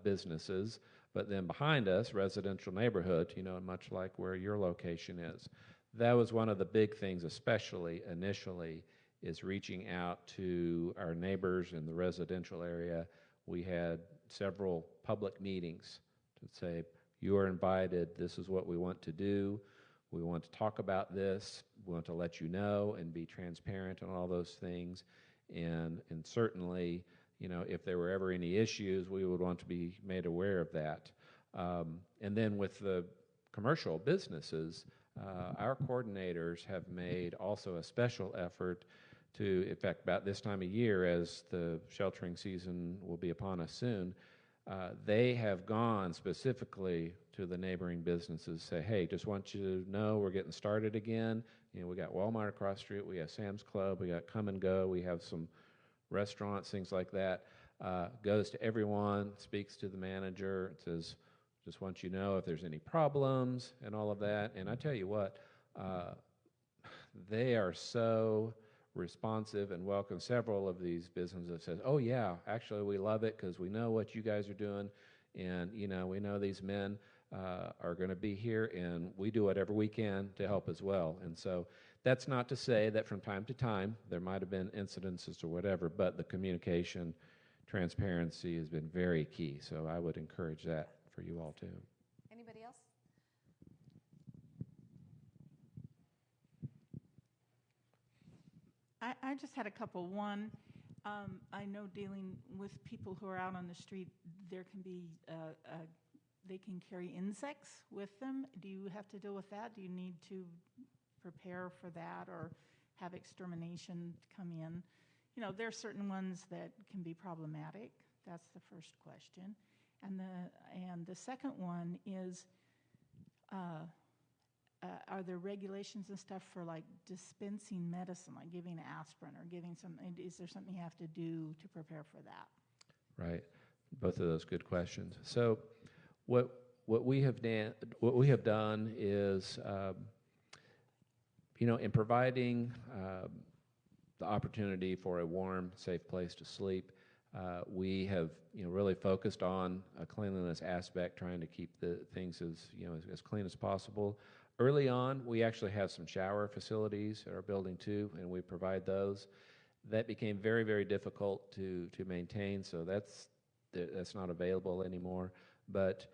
businesses. But then behind us, residential neighborhood, much like where your location is. That was one of the big things, especially initially, is reaching out to our neighbors in the residential area. We had several public meetings to say, you are invited, this is what we want to do, we want to talk about this, we want to let you know and be transparent on all those things, and certainly, if there were ever any issues, we would want to be made aware of that. And then with the commercial businesses, our coordinators have made also a special effort to, in fact, about this time of year, as the sheltering season will be upon us soon, they have gone specifically to the neighboring businesses, say, hey, just want you to know we're getting started again. We got Walmart across the street, we have Sam's Club, we got Come and Go, we have some restaurants, things like that. Goes to everyone, speaks to the manager, says, just want you to know if there's any problems and all of that. And I tell you what, they are so responsive and welcome. Several of these businesses says, oh yeah, actually we love it because we know what you guys are doing, and we know these men are going to be here, and we do whatever we can to help as well. And so that's not to say that from time to time there might have been incidences or whatever, but the communication, transparency has been very key. So I would encourage that for you all too. Anybody else? I just had a couple. One, I know dealing with people who are out on the street, there can be, they can carry insects with them. Do you have to deal with that? Do you need to prepare for that or have extermination come in? There are certain ones that can be problematic. That's the first question. And the second one is, are there regulations and stuff for like dispensing medicine, like giving aspirin or giving something? Is there something you have to do to prepare for that? Right, both of those good questions. So, what we have done is, in providing the opportunity for a warm, safe place to sleep, we have really focused on a cleanliness aspect, trying to keep the things as clean as possible. Early on, we actually have some shower facilities at our building too, and we provide those. That became very, very difficult to maintain, so that's not available anymore. But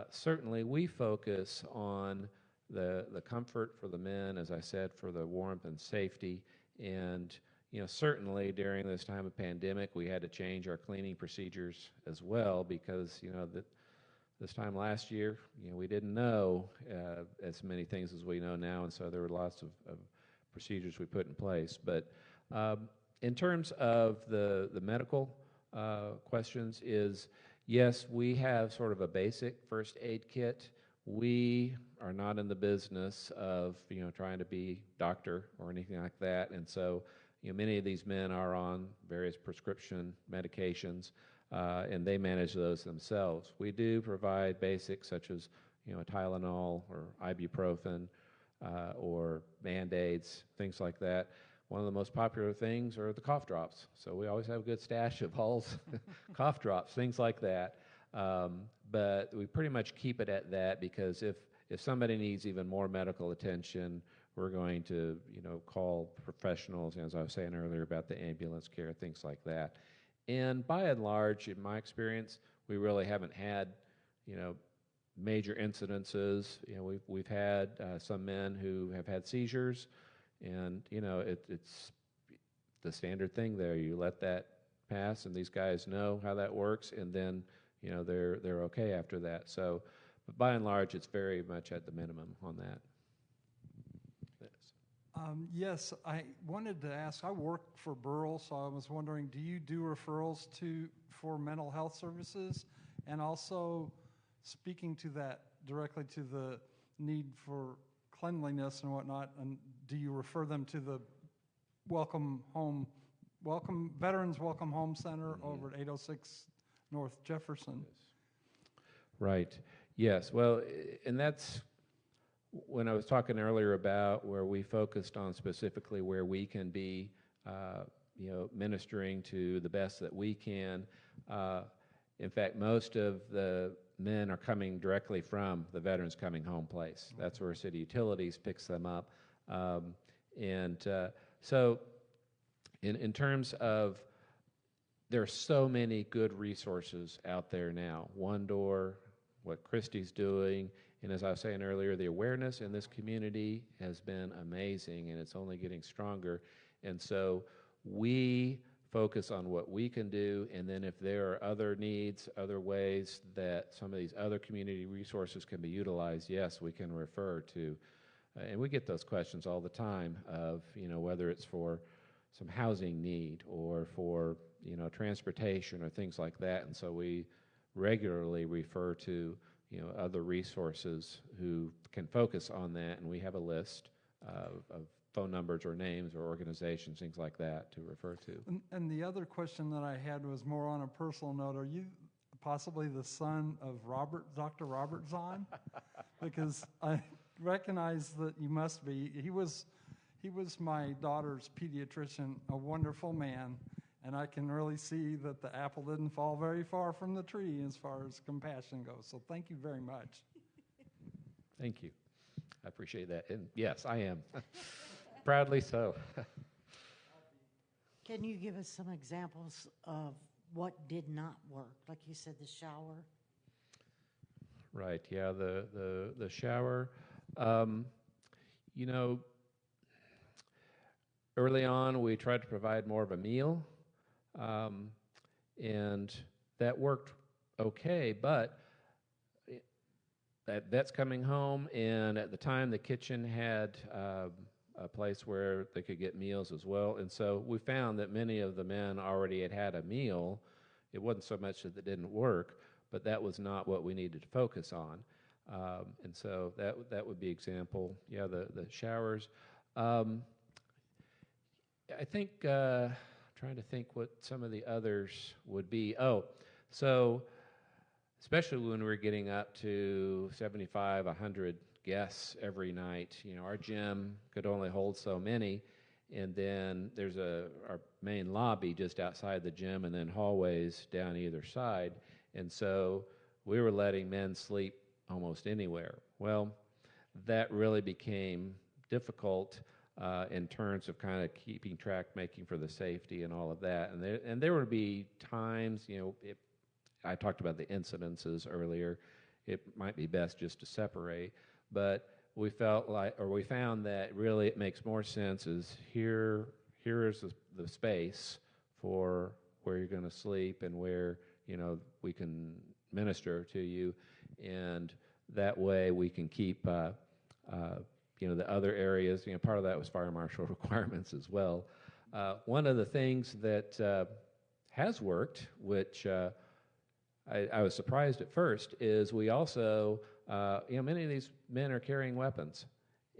certainly, we focus on the comfort for the men, as I said, for the warmth and safety, and certainly during this time of pandemic, we had to change our cleaning procedures as well because this time last year, we didn't know as many things as we know now, and so there were lots of procedures we put in place. But in terms of the medical questions is, yes, we have sort of a basic first aid kit. We are not in the business of trying to be doctor or anything like that, and so many of these men are on various prescription medications, and they manage those themselves. We do provide basics such as a Tylenol or ibuprofen or Band-Aids, things like that. One of the most popular things are the cough drops. So we always have a good stash of Hall's cough drops, things like that. But we pretty much keep it at that because if somebody needs even more medical attention, we're going to, call professionals, as I was saying earlier about the ambulance care, things like that. And by and large, in my experience, we really haven't had, major incidences. We've had some men who have had seizures, and it's the standard thing there. You let that pass, and these guys know how that works, and then they're okay after that. So, but by and large, it's very much at the minimum on that. Yes, I wanted to ask, I work for Burrell, so I was wondering, do you do referrals for mental health services? And also, speaking to that directly to the need for cleanliness and whatnot, and do you refer them to the Veterans Welcome Home Center over at 806 North Jefferson? Yes. Right. Yes. Well, and that's when I was talking earlier about where we focused on specifically where we can be, ministering to the best that we can. In fact, most of the men are coming directly from the Veterans Coming Home place. That's where City Utilities picks them up. So in terms of, there are so many good resources out there now. One Door, what Christy's doing, and as I was saying earlier, the awareness in this community has been amazing, and it's only getting stronger. And so we focus on what we can do, and then if there are other needs, other ways that some of these other community resources can be utilized, yes, we can refer to. And we get those questions all the time of, whether it's for some housing need or for, transportation or things like that. And so we regularly refer to, other resources who can focus on that, and we have a list of phone numbers or names or organizations, things like that, to refer to. And the other question that I had was more on a personal note. Are you possibly the son of Dr. Robert Zahn? Because I recognize that you must be. He was my daughter's pediatrician, a wonderful man, and I can really see that the apple didn't fall very far from the tree as far as compassion goes. So thank you very much. Thank you. I appreciate that. And yes, I am. Proudly so. Can you give us some examples of what did not work? Like you said, the shower. Right. Yeah. The shower. Early on, we tried to provide more of a meal, and that worked okay. But that's coming home, and at the time, the kitchen had a place where they could get meals as well. And so we found that many of the men already had a meal. It wasn't so much that it didn't work, but that was not what we needed to focus on. And so that would be example. Yeah, the showers. I think, trying to think what some of the others would be. So especially when we're getting up to 75, 100 guests every night, our gym could only hold so many, and then there's our main lobby just outside the gym, and then hallways down either side, and so we were letting men sleep almost anywhere. Well, that really became difficult in terms of kind of keeping track, making for the safety and all of that, and there would be times, I talked about the incidences earlier. It might be best just to separate, but we found that really it makes more sense is here is the space for where you're going to sleep and where we can minister to you, and that way we can keep the other areas. Part of that was fire marshal requirements as well. One of the things that has worked, which I was surprised at first, is we also, many of these men are carrying weapons.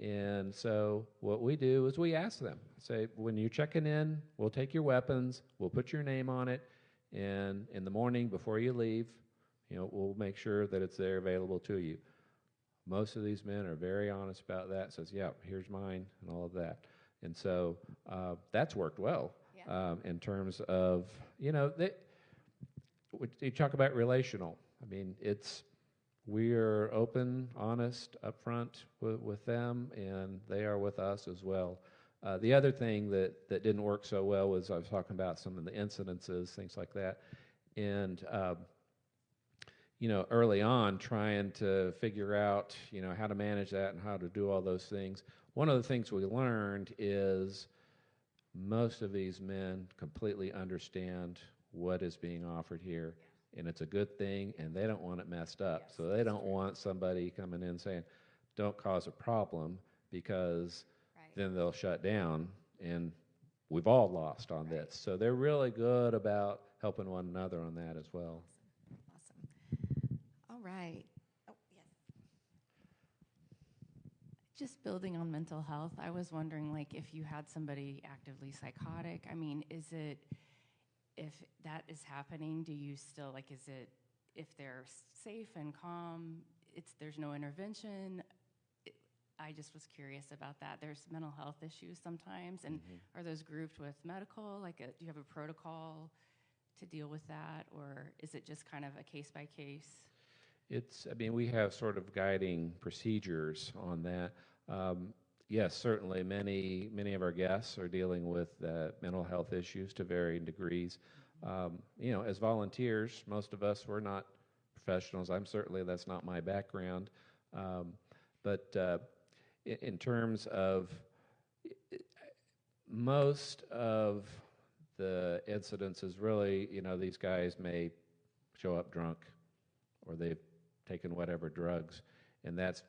And so what we do is we ask them, say, when you're checking in, we'll take your weapons, we'll put your name on it, and in the morning before you leave, we'll make sure that it's there available to you. Most of these men are very honest about that. Says, yeah, here's mine and all of that. And so that's worked well in terms of, you talk about relational. I mean, we are open, honest, upfront with them, and they are with us as well. The other thing that didn't work so well was I was talking about some of the incidences, things like that. And early on, trying to figure out, how to manage that and how to do all those things. One of the things we learned is most of these men completely understand what is being offered here, and it's a good thing, and they don't want it messed up. So they don't want somebody coming in saying, don't cause a problem, because then they'll shut down, and we've all lost on this. So they're really good about helping one another on that as well. Awesome. All right. Oh, yes. Just building on mental health, I was wondering, if you had somebody actively psychotic, I mean, if that is happening, do you still, if they're safe and calm, there's no intervention? I just was curious about that. There's mental health issues sometimes, and are those grouped with medical? Do you have a protocol to deal with that, or is it just kind of a case by case? We have sort of guiding procedures on that. Yes, certainly many of our guests are dealing with mental health issues to varying degrees. As volunteers, most of us, we're not professionals. That's not my background. But in terms of most of the incidences, really, these guys may show up drunk, or they've taken whatever drugs, and that's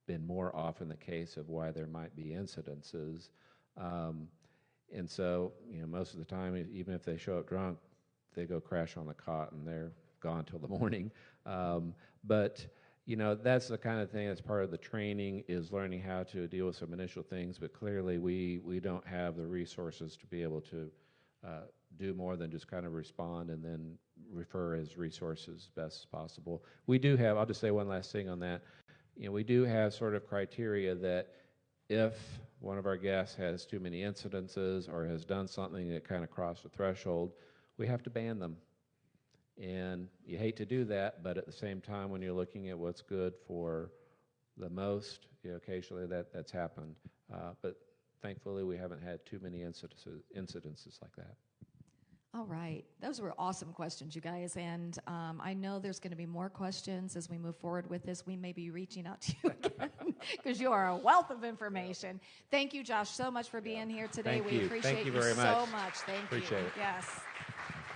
been more often the case of why there might be incidences. And so, most of the time, even if they show up drunk, they go crash on the cot and they're gone till the morning. But that's the kind of thing that's part of the training, is learning how to deal with some initial things. But clearly, we don't have the resources to be able to do more than just kind of respond and then refer as resources best as possible. We do have, I'll just say one last thing on that. We do have sort of criteria that if one of our guests has too many incidences or has done something that kind of crossed the threshold, we have to ban them. And you hate to do that, but at the same time, when you're looking at what's good for the most, occasionally that's happened. But thankfully, we haven't had too many incidences like that. All right. Those were awesome questions, you guys. And I know there's going to be more questions as we move forward with this. We may be reaching out to you again because you are a wealth of information. Thank you, Josh, so much for being here today. Thank we you. appreciate Thank you you very much. so much. Thank Appreciate you. it. Yes.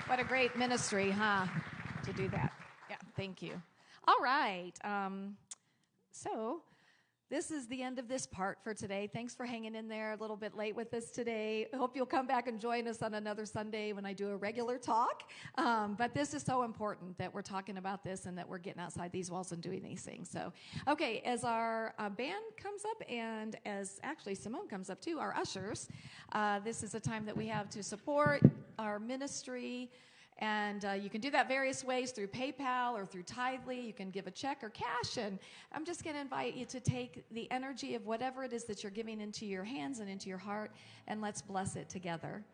What a great ministry, huh, to do that. Yeah, thank you. All right. So this is the end of this part for today. Thanks for hanging in there a little bit late with us today. I hope you'll come back and join us on another Sunday when I do a regular talk. But this is so important that we're talking about this and that we're getting outside these walls and doing these things. So, okay, as our band comes up and as actually Simone comes up too, our ushers, this is a time that we have to support our ministry. And you can do that various ways, through PayPal or through Tithely. You can give a check or cash. And I'm just going to invite you to take the energy of whatever it is that you're giving into your hands and into your heart, and let's bless it together.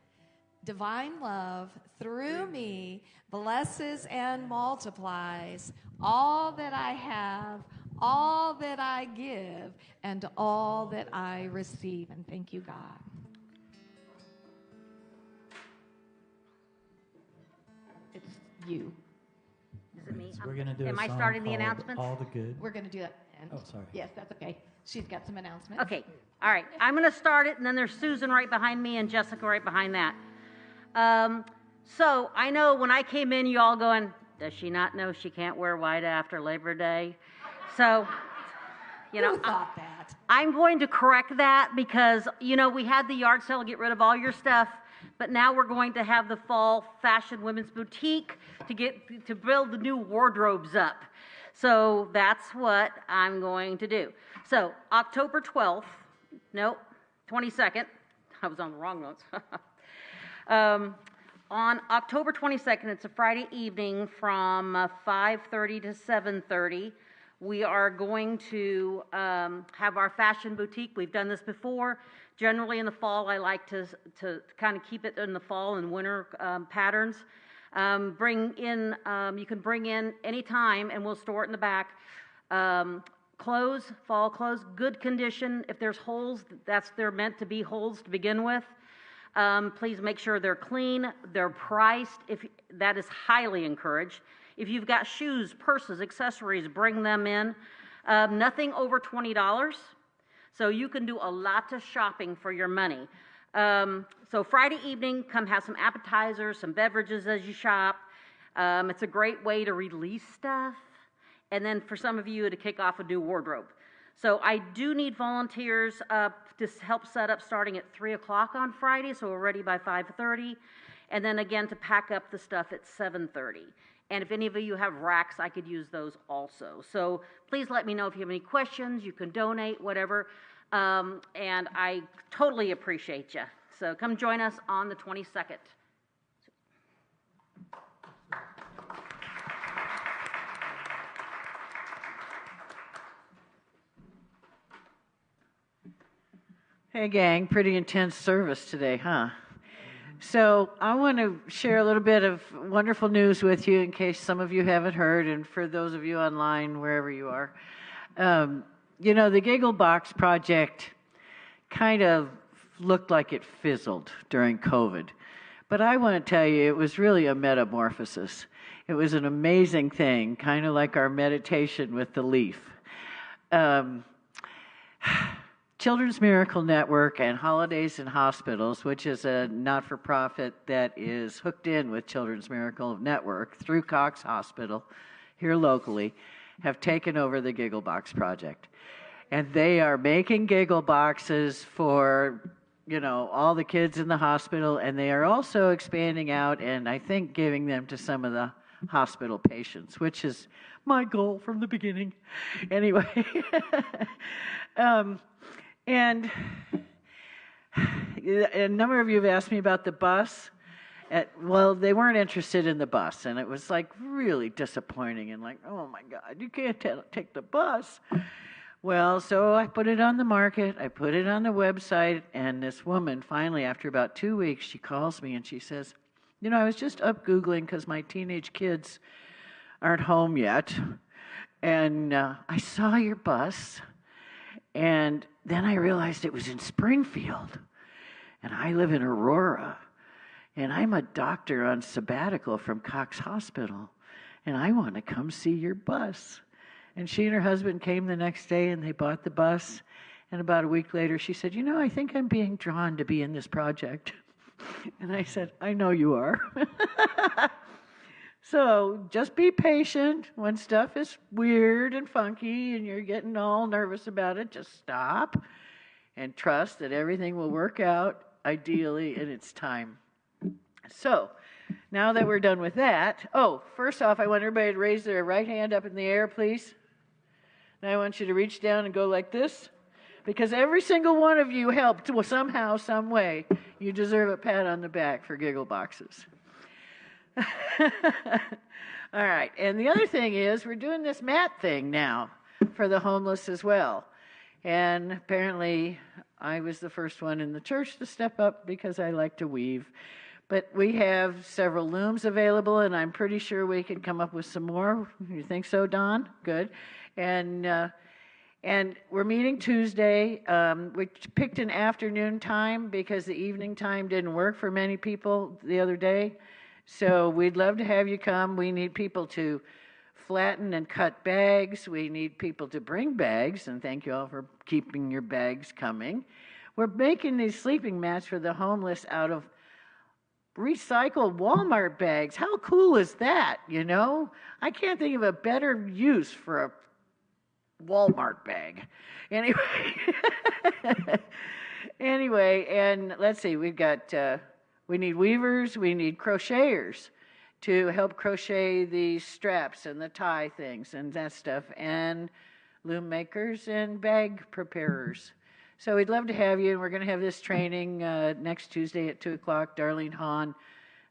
Divine love through me blesses and multiplies all that I have, all that I give, and all that I receive. And thank you, God. It's you. Is it me? We're going to do Am a I song starting the called announcements? All the Good. We're going to do that. Oh, sorry. Yes, that's okay. She's got some announcements. Okay. All right. I'm going to start it, and then there's Susan right behind me and Jessica right behind that. So I know when I came in, you all going, does she not know she can't wear white after Labor Day? So, Who thought that? I'm going to correct that because, we had the yard sale, get rid of all your stuff, but now we're going to have the fall fashion women's boutique to build the new wardrobes up. So that's what I'm going to do. So October 12th, 22nd, I was on the wrong notes. On October 22nd, it's a Friday evening from 5:30 to 7:30. We are going to have our fashion boutique. We've done this before. Generally in the fall, I like to kind of keep it in the fall and winter patterns. You can bring in any time, and we'll store it in the back. Clothes, fall clothes, good condition. If there's holes, they're meant to be holes to begin with. Please make sure they're clean. They're priced. That is highly encouraged. If you've got shoes, purses, accessories, bring them in. Nothing over $20. So you can do a lot of shopping for your money. So Friday evening, come have some appetizers, some beverages as you shop. It's a great way to release stuff. And then for some of you to kick off a new wardrobe. So I do need volunteers to help set up starting at 3 o'clock on Friday, so we're ready by 5:30. And then again to pack up the stuff at 7:30. And if any of you have racks, I could use those also. So please let me know if you have any questions. You can donate, whatever. And I totally appreciate you. So come join us on the 22nd. Hey gang, pretty intense service today, huh? So I want to share a little bit of wonderful news with you in case some of you haven't heard, and for those of you online, wherever you are. The Giggle Box project kind of looked like it fizzled during COVID. But I want to tell you, it was really a metamorphosis. It was an amazing thing, kind of like our meditation with the leaf. Children's Miracle Network and Holidays in Hospitals, which is a not-for-profit that is hooked in with Children's Miracle Network through Cox Hospital here locally, have taken over the Giggle Box project. And they are making Giggle Boxes for, all the kids in the hospital, and they are also expanding out and I think giving them to some of the hospital patients, which is my goal from the beginning. Anyway. And a number of you have asked me about the bus. Well, they weren't interested in the bus, and it was really disappointing and oh my God, you can't take the bus. Well, so I put it on the market, I put it on the website, and this woman finally, after about 2 weeks, she calls me and she says, I was just up Googling because my teenage kids aren't home yet, and I saw your bus. And then I realized it was in Springfield, and I live in Aurora, and I'm a doctor on sabbatical from Cox Hospital, and I want to come see your bus. And she and her husband came the next day, and they bought the bus, and about a week later, she said, I think I'm being drawn to be in this project. And I said, I know you are. So just be patient. When stuff is weird and funky and you're getting all nervous about it, just stop and trust that everything will work out ideally in its time. So now that we're done with that, first off, I want everybody to raise their right hand up in the air, please. And I want you to reach down and go like this, because every single one of you helped somehow, some way. You deserve a pat on the back for Giggle Boxes. All right, and the other thing is we're doing this mat thing now for the homeless as well. And apparently I was the first one in the church to step up because I like to weave. But we have several looms available, and I'm pretty sure we could come up with some more. You think so, Don? Good. And we're meeting Tuesday. We picked an afternoon time because the evening time didn't work for many people the other day. So we'd love to have you come. We need people to flatten and cut bags. We need people to bring bags, and thank you all for keeping your bags coming. We're making these sleeping mats for the homeless out of recycled Walmart bags. How cool is that, I can't think of a better use for a Walmart bag. Anyway, and let's see, we've got... we need weavers, we need crocheters to help crochet the straps and the tie things and that stuff, and loom makers and bag preparers. So we'd love to have you, and we're going to have this training next Tuesday at 2 o'clock. Darlene Hahn,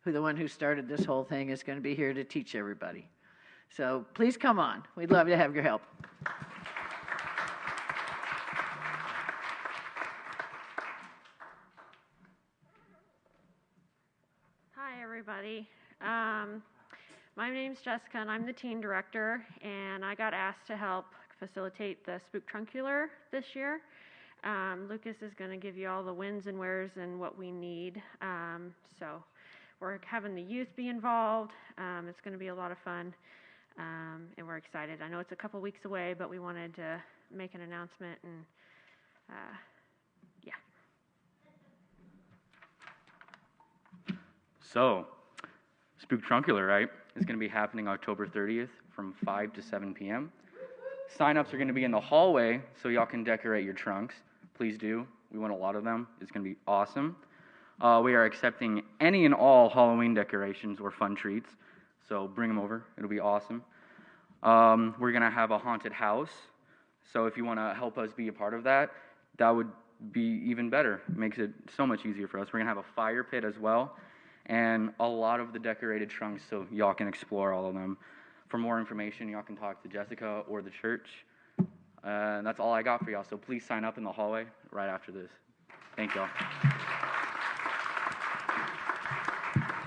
the one who started this whole thing, is going to be here to teach everybody. So please come on. We'd love to have your help. Hi, everybody. My name's Jessica, and I'm the teen director, and I got asked to help facilitate the Spooktruncular this year. Lucas is going to give you all the whens and wheres and what we need. So we're having the youth be involved. It's going to be a lot of fun, and we're excited. I know it's a couple weeks away, but we wanted to make an announcement, and yeah. So, Spooktruncular, right, is going to be happening October 30th from 5 to 7 p.m. Sign-ups are going to be in the hallway, so y'all can decorate your trunks. Please do. We want a lot of them. It's going to be awesome. We are accepting any and all Halloween decorations or fun treats, so bring them over. It'll be awesome. We're going to have a haunted house, so if you want to help us be a part of that, that would be even better. It makes it so much easier for us. We're going to have a fire pit as well, and a lot of the decorated trunks, so y'all can explore all of them. For more information, y'all can talk to Jessica or the church. And that's all I got for y'all, so please sign up in the hallway right after this. Thank y'all.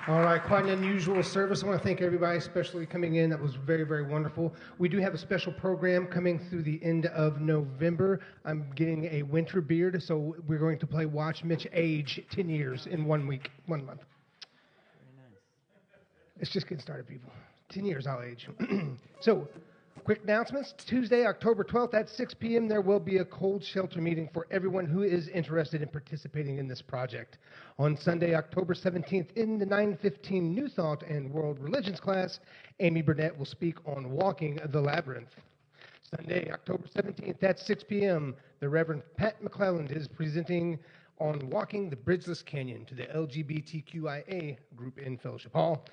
All right, quite an unusual service. I want to thank everybody, especially coming in. That was very, very wonderful. We do have a special program coming through the end of November. I'm getting a winter beard, so we're going to play Watch Mitch age 10 years in 1 week, 1 month. It's just getting started, people. 10 years I'll age. So, quick announcements. Tuesday, October 12th at 6 p.m., there will be a cold shelter meeting for everyone who is interested in participating in this project. On Sunday, October 17th, in the 9:15 New Thought and World Religions class, Amy Burnett will speak on walking the labyrinth. Sunday, October 17th at 6 p.m., the Reverend Pat McClelland is presenting on walking the Bridgeless Canyon to the LGBTQIA group in Fellowship Hall.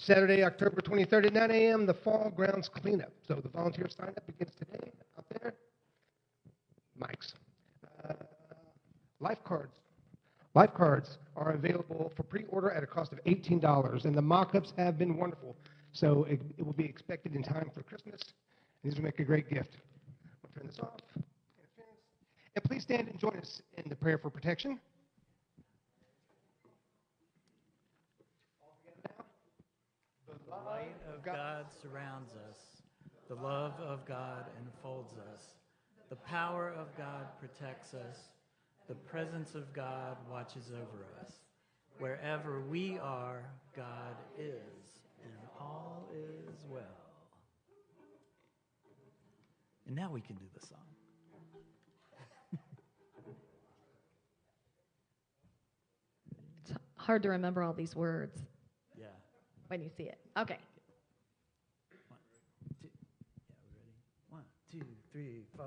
Saturday, October 23rd at 9 a.m., the Fall Grounds Cleanup. So the volunteer sign-up begins today out there. Mics. Lifeguards are available for pre-order at a cost of $18, and the mock-ups have been wonderful. So it will be expected in time for Christmas. These will make a great gift. We'll turn this off. And please stand and join us in the prayer for protection. The light of God surrounds us. The love of God enfolds us. The power of God protects us. The presence of God watches over us. Wherever we are, God is, and all is well. And now we can do the song. It's hard to remember all these words. Yeah. When you see it. Okay. 1, 2, 3, 4.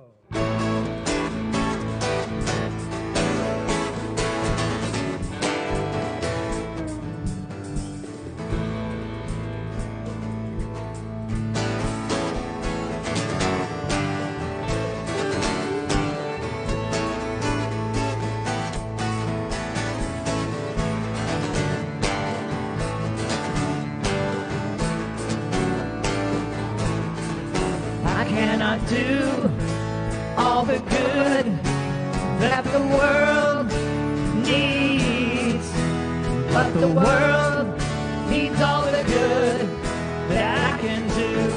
cannot do all the good that the world needs, but the world needs all the good that I can do.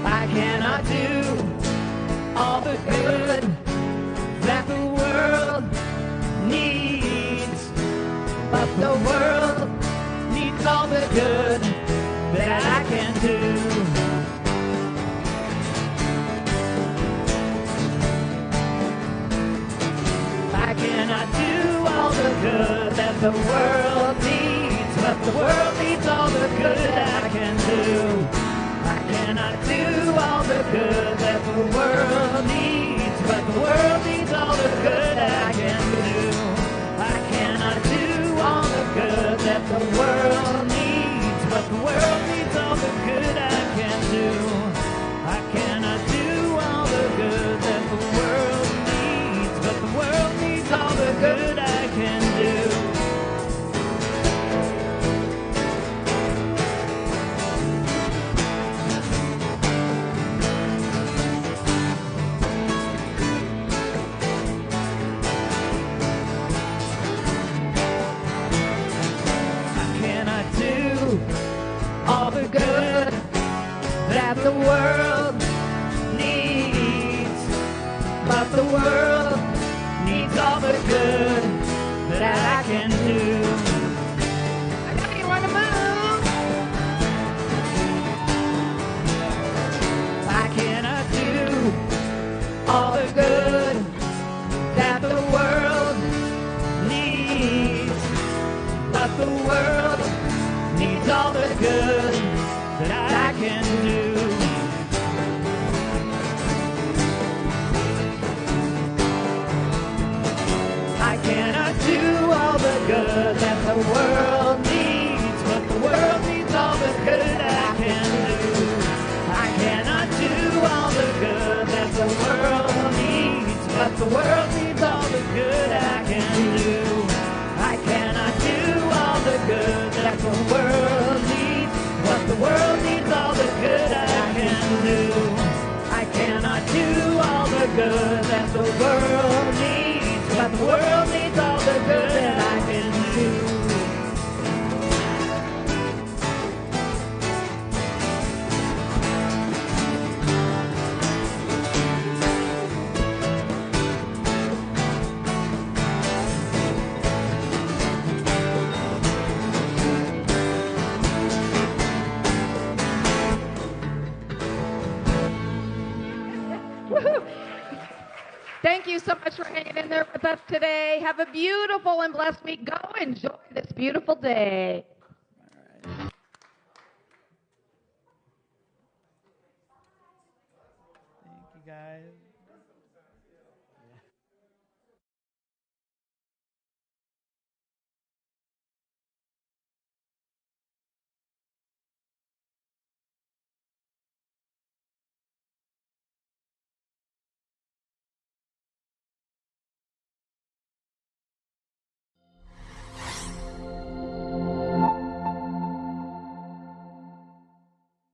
I cannot do all the good that the world needs, but the world needs all the good that I can do. I cannot do all the good that the world needs, but the world needs all the good that I can do. I cannot do all the good that the world needs, but the world needs all the good that I can do. I cannot do all the good that the world needs, but the world needs all the good I can do. I cannot do all the good that the world needs, but the world needs all the good I can do. the world needs all the good I can do. I cannot do all the good that the world needs, but the world needs all the good I can do. I cannot do all the good that the world needs, but the world needs all the good that I can do. Thank you so much for hanging in there with us today. Have a beautiful and blessed week. Go enjoy this beautiful day. Thank you, guys.